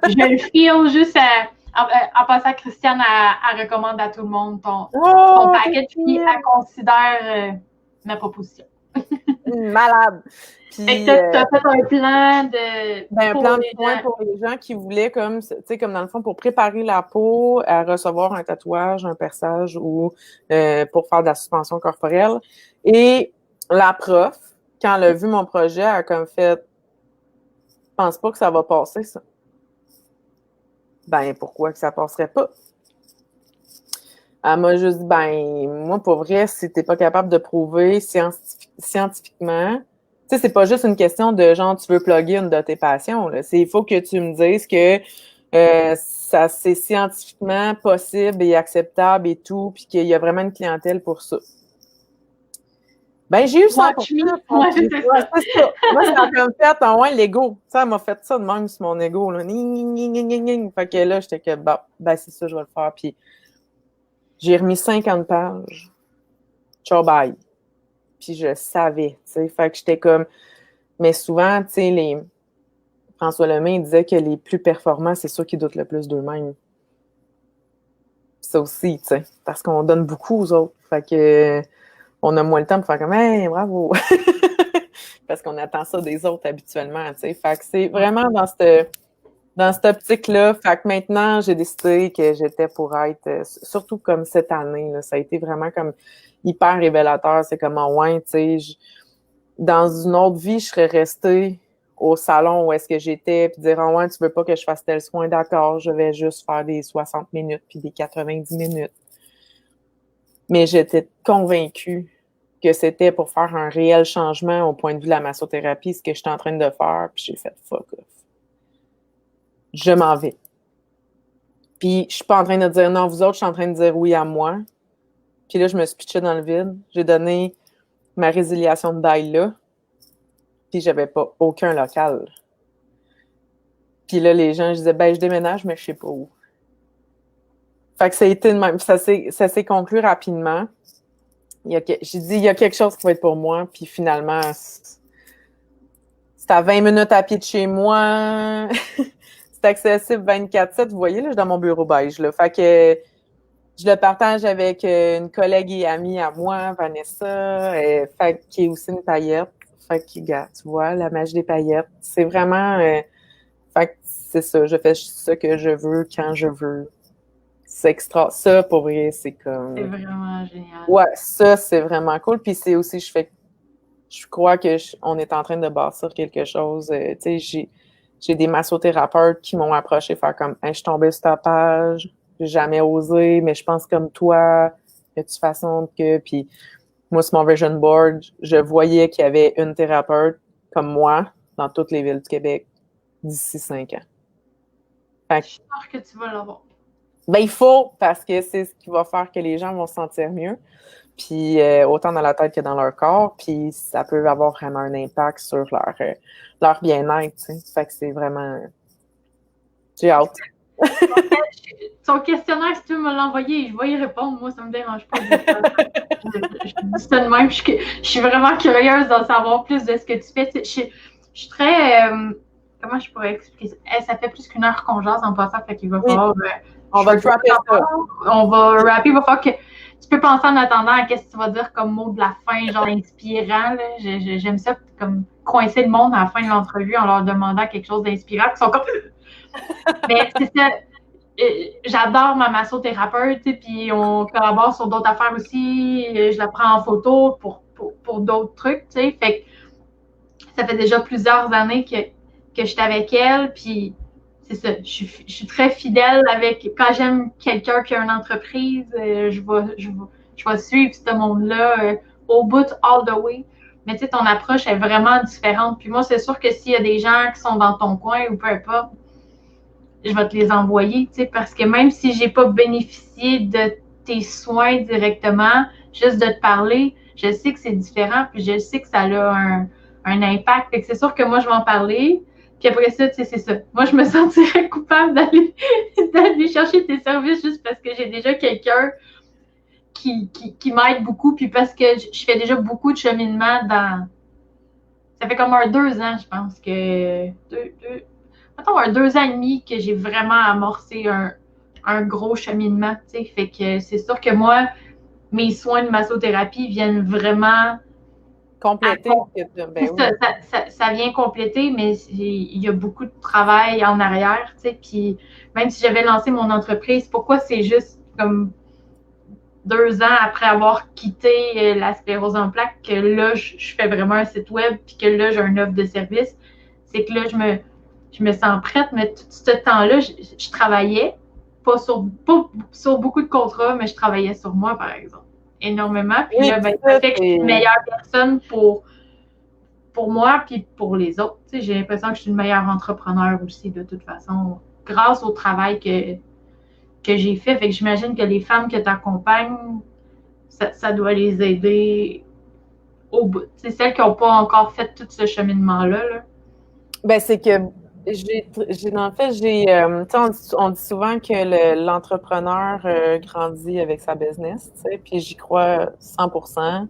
S1: Je le feel juste en passant, Christiane, elle recommande à tout le monde ton paquet, puis elle considère ma proposition.
S2: Malade!
S1: Puis, t'as fait un plan de...
S2: un plan de soins pour les gens qui voulaient, comme dans le fond, pour préparer la peau à recevoir un tatouage, un perçage ou pour faire de la suspension corporelle. Et la prof, quand elle a vu mon projet, elle a comme fait « Je pense pas que ça va passer, ça. » Ben, pourquoi que ça passerait pas? Elle m'a juste dit, moi, pour vrai, si t'es pas capable de prouver scientifiquement, tu sais, c'est pas juste une question de genre, tu veux plugger une de tes passions, là. Il faut que tu me dises que ça, c'est scientifiquement possible et acceptable et tout, puis qu'il y a vraiment une clientèle pour ça. Ben, j'ai eu ça.
S1: Ouais, c'est
S2: ça. Moi, ça a comme fait, ouais, l'ego. Ça m'a fait ça de même sur mon ego, là. Fait que là, j'étais que, c'est ça, je vais le faire. Puis, j'ai remis 50 pages. Ciao, bye. Puis je savais, tu sais. Fait que j'étais comme... Mais souvent, tu sais, François Lemay disait que les plus performants, c'est ceux qui doutent le plus d'eux-mêmes. Ça aussi, tu sais. Parce qu'on donne beaucoup aux autres. Fait que on a moins le temps pour faire comme « Hey, bravo! » Parce qu'on attend ça des autres habituellement, tu sais. Fait que c'est vraiment dans cette optique-là, fait que maintenant, j'ai décidé que j'étais pour être, surtout comme cette année, là, ça a été vraiment comme hyper révélateur. C'est comme, ouais, tu sais, dans une autre vie, je serais restée au salon où est-ce que j'étais, puis dire, ouais, tu veux pas que je fasse tel soin, d'accord, je vais juste faire des 60 minutes puis des 90 minutes. Mais j'étais convaincue que c'était pour faire un réel changement au point de vue de la massothérapie, ce que j'étais en train de faire, puis j'ai fait fuck off. Je m'en vais. Puis, je suis pas en train de dire non, vous autres, je suis en train de dire oui à moi. Puis là, je me suis pitchée dans le vide. J'ai donné ma résiliation de bail là. Puis, j'avais pas aucun local. Puis là, les gens, je disais, je déménage, mais je sais pas où. Fait que ça a été de même. Ça s'est conclu rapidement. J'ai dit, il y a quelque chose qui va être pour moi. Puis finalement, c'est à 20 minutes à pied de chez moi. C'est accessible 24/7. Vous voyez, là, je suis dans mon bureau beige. Là. Fait que je le partage avec une collègue et amie à moi, Vanessa, qui est aussi une paillette. Fait que, regarde, tu vois, la magie des paillettes. C'est vraiment... fait que c'est ça. Je fais ce que je veux quand je veux. C'est extra. Ça, pour vrai, c'est comme...
S1: C'est vraiment génial.
S2: Ouais, ça, c'est vraiment cool. Puis c'est aussi, je crois qu'on est en train de bâtir quelque chose. Tu sais, j'ai des massothérapeutes qui m'ont approché, faire comme, hey, je suis tombée sur ta page, j'ai jamais osé, mais je pense comme toi, que tu façons que, puis moi, sur mon vision board, je voyais qu'il y avait une thérapeute comme moi dans toutes les villes du Québec d'ici 5 ans.
S1: Je suis sûre que tu vas l'avoir.
S2: Ben, il faut, parce que c'est ce qui va faire que les gens vont se sentir mieux, puis autant dans la tête que dans leur corps, puis ça peut avoir vraiment un impact sur leur bien-être, tu sais. Fait que c'est vraiment... J'ai hâte.
S1: Son questionnaire, si tu veux me l'envoyer, je vais y répondre. Moi, ça me dérange pas. Je dis ça de même. Je suis vraiment curieuse d'en savoir plus de ce que tu fais. Je suis très... comment je pourrais expliquer ça? Ça fait plus qu'une heure qu'on jase en passant, fait qu'il va falloir...
S2: on va rapper ça.
S1: On va rapper. Il va falloir que... Tu peux penser en attendant à qu'est-ce que tu vas dire comme mot de la fin, genre inspirant. Là. J'aime ça, comme coincer le monde à la fin de l'entrevue en leur demandant quelque chose d'inspirant. Ils sont comme... Mais c'est ça. J'adore ma massothérapeute, puis on collabore sur d'autres affaires aussi. Je la prends en photo pour d'autres trucs, tu sais. Fait que ça fait déjà plusieurs années que je suis avec elle, puis c'est ça. Je suis très fidèle avec... Quand j'aime quelqu'un qui a une entreprise, je vais suivre ce monde-là au bout, all the way. Mais tu sais, ton approche est vraiment différente. Puis moi, c'est sûr que s'il y a des gens qui sont dans ton coin ou peu importe, je vais te les envoyer, tu sais, parce que même si j'ai pas bénéficié de tes soins directement, juste de te parler, je sais que c'est différent, puis je sais que ça a un impact. Fait que c'est sûr que moi, je vais en parler, puis après ça, tu sais, c'est ça. Moi, je me sentirais coupable d'aller chercher tes services juste parce que j'ai déjà quelqu'un qui m'aide beaucoup, puis parce que je fais déjà beaucoup de cheminement dans... Ça fait comme 2 ans, je pense, que... Mettons 2 ans et demi que j'ai vraiment amorcé un gros cheminement, tu sais. Fait que c'est sûr que moi, mes soins de massothérapie viennent vraiment...
S2: Compléter.
S1: Ben oui. Ça vient compléter, mais il y a beaucoup de travail en arrière, tu sais. Puis même si j'avais lancé mon entreprise, pourquoi c'est juste comme 2 ans après avoir quitté la sclérose en plaques que là, je fais vraiment un site web, puis que là, j'ai une offre de service, c'est que là, je me sens prête, mais tout ce temps-là, je travaillais, pas sur beaucoup de contrats, mais je travaillais sur moi, par exemple, énormément. Puis là, ben, ça fait que je suis une meilleure personne pour moi puis pour les autres. Tu sais, j'ai l'impression que je suis une meilleure entrepreneur aussi, de toute façon, grâce au travail que j'ai fait. Fait que j'imagine que les femmes que tu accompagnes, ça doit les aider au bout. C'est celles qui n'ont pas encore fait tout ce cheminement-là. Là.
S2: Ben, c'est que en fait, on dit souvent que l'entrepreneur grandit avec sa business, tu sais, puis j'y crois 100%.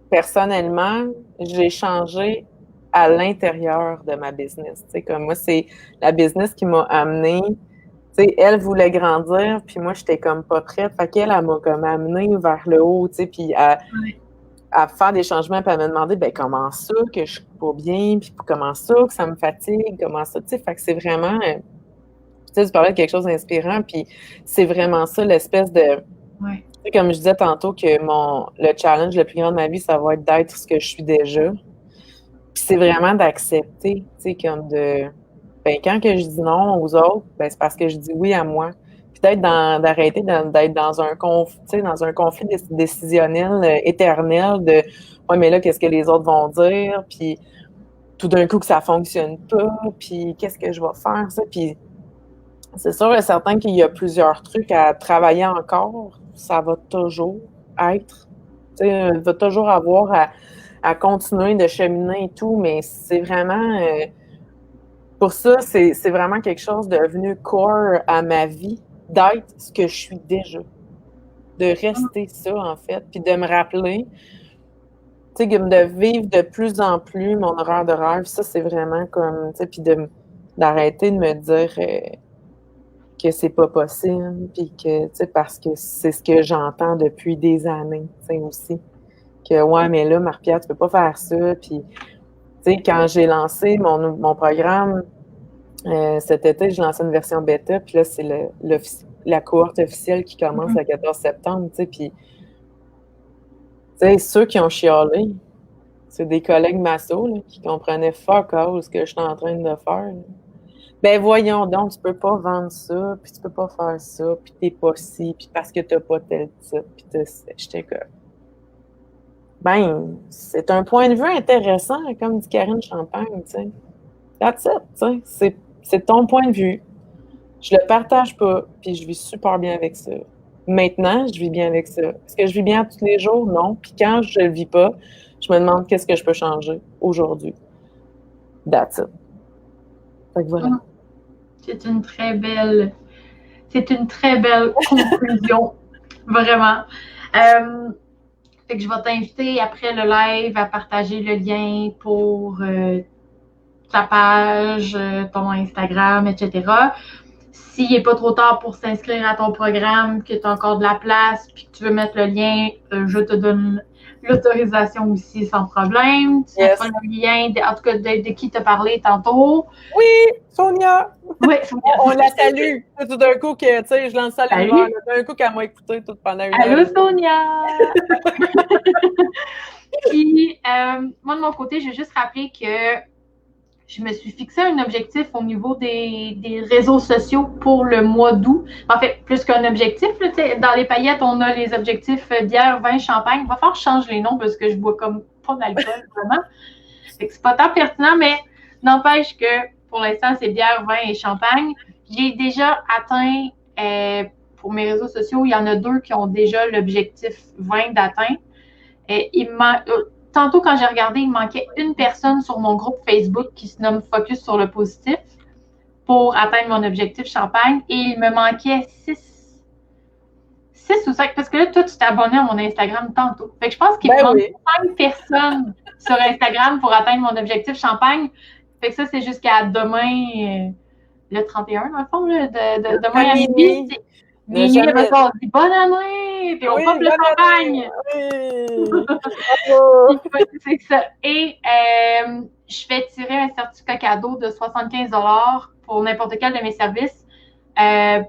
S2: Personnellement, j'ai changé à l'intérieur de ma business. Tu sais, comme moi, c'est la business qui m'a amenée. Tu sais, elle voulait grandir, puis moi, j'étais comme pas prête. Fait qu'elle, elle m'a comme amenée vers le haut, tu sais, puis à faire des changements, puis à me demander, ben comment ça, que je suis pas bien, puis comment ça, que ça me fatigue, comment ça, tu sais. Fait que c'est vraiment, tu sais, tu parlais de quelque chose d'inspirant, puis c'est vraiment ça, l'espèce de...
S1: Ouais.
S2: Tu sais, comme je disais tantôt, que le challenge le plus grand de ma vie, ça va être d'être ce que je suis déjà. Puis c'est vraiment d'accepter, tu sais, comme de... Ben, quand que je dis non aux autres, ben, c'est parce que je dis oui à moi. Puis peut-être d'arrêter d'être dans un conflit décisionnel éternel de ouais, mais là, qu'est-ce que les autres vont dire? Puis tout d'un coup que ça fonctionne pas, puis qu'est-ce que je vais faire? Ça? Puis c'est sûr et certain qu'il y a plusieurs trucs à travailler encore. Ça va toujours être. Tu sais, il va toujours avoir à continuer de cheminer et tout, mais c'est vraiment... pour ça, c'est vraiment quelque chose devenu core à ma vie, d'être ce que je suis déjà. De rester ça, en fait, puis de me rappeler, tu sais, de vivre de plus en plus mon horaire de rêve. Ça, c'est vraiment comme, tu sais, puis d'arrêter de me dire que c'est pas possible, puis que, tu sais, parce que c'est ce que j'entends depuis des années, tu sais, aussi. Que, ouais, mais là, Marie-Pierre, tu peux pas faire ça, puis... Tu sais, quand j'ai lancé mon programme cet été, j'ai lancé une version bêta, puis là, c'est la cohorte officielle qui commence le 14 septembre, tu sais, puis, tu sais, ceux qui ont chialé, c'est des collègues massos, là, qui comprenaient fuck all ce que je suis en train de faire. Là. Ben voyons donc, tu peux pas vendre ça, puis tu peux pas faire ça, puis t'es pas ci, puis parce que t'as pas tel type, puis j'étais comme... Ben, c'est un point de vue intéressant, comme dit Karine Champagne, tu sais. That's it, tu sais. C'est ton point de vue. Je le partage pas, puis je vis super bien avec ça. Maintenant, je vis bien avec ça. Est-ce que je vis bien tous les jours? Non. Puis quand je le vis pas, je me demande qu'est-ce que je peux changer aujourd'hui. That's it. Fait que voilà.
S1: C'est une très belle conclusion. Vraiment. Fait que je vais t'inviter après le live à partager le lien pour ta page, ton Instagram, etc. S'il n'est pas trop tard pour s'inscrire à ton programme, que tu as encore de la place, puis que tu veux mettre le lien, je te donne l'autorisation aussi sans problème. Tu mettras le lien, en tout cas, de qui t'as parlé tantôt.
S2: Oui, Sonia!
S1: Oui, Sonia.
S2: On la salue. Tout d'un coup, que, tu sais, je lance ça à l'univers. D'un coup, qu'elle m'a écouté tout pendant une heure.
S1: Allô, Sonia! Puis, moi, de mon côté, je vais juste rappeler que je me suis fixé un objectif au niveau des réseaux sociaux pour le mois d'août. En fait, plus qu'un objectif, là, dans les paillettes, on a les objectifs bière, vin, champagne. Il va falloir que je change les noms parce que je bois comme pas d'alcool, vraiment. Fait que c'est pas tant pertinent, mais n'empêche que pour l'instant, c'est bière, vin et champagne. J'ai déjà atteint, pour mes réseaux sociaux, il y en a 2 qui ont déjà l'objectif 20 d'atteindre. Tantôt, quand j'ai regardé, il manquait une personne sur mon groupe Facebook qui se nomme Focus sur le positif pour atteindre mon objectif champagne. Et il me manquait 6 ou 5, parce que là, toi, tu t'es abonné à mon Instagram tantôt. Fait que je pense qu'il me manque 5 personnes sur Instagram pour atteindre mon objectif champagne. Fait que ça, c'est jusqu'à demain, le 31, dans le fond, là, demain à midi. Minuit, on dit bonne année, puis on pop le champagne. Oui. C'est ça. Et je fais tirer un certificat cadeau de 75 $ pour n'importe quel de mes services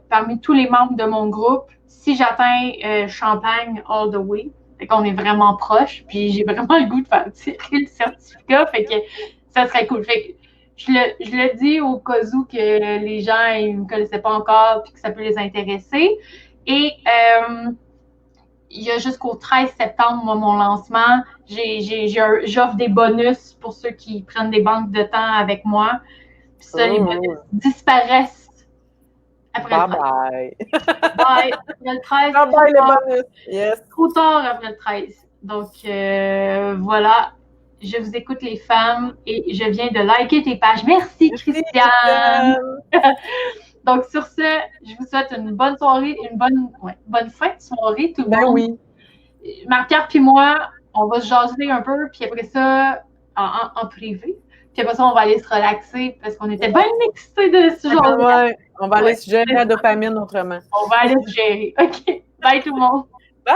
S1: parmi tous les membres de mon groupe si j'atteins champagne all the way. Fait qu'on est vraiment proche, puis j'ai vraiment le goût de faire tirer le certificat, fait que ça serait cool. Fait que je le dis au cas où que les gens ne me connaissaient pas encore puis que ça peut les intéresser. Et il y a jusqu'au 13 septembre, moi, mon lancement. J'offre des bonus pour ceux qui prennent des banques de temps avec moi. Puis ça, les bonus disparaissent après le 13. Bye. Après le 13.
S2: Bye les bonus. Yes.
S1: Trop tard après le 13. Donc, voilà. Je vous écoute, les femmes, et je viens de liker tes pages. Merci, Christiane! Donc, sur ce, je vous souhaite une bonne soirée, une bonne fin de soirée, tout le monde.
S2: Oui.
S1: Marc-Pierre puis moi, on va se jaser un peu, puis après ça, en privé. Puis après ça, on va aller se relaxer parce qu'on était bien excités de ce genre.
S2: Ouais, on va aller se gérer la dopamine autrement.
S1: On va aller se gérer. OK. Bye, tout le monde.
S2: Bye!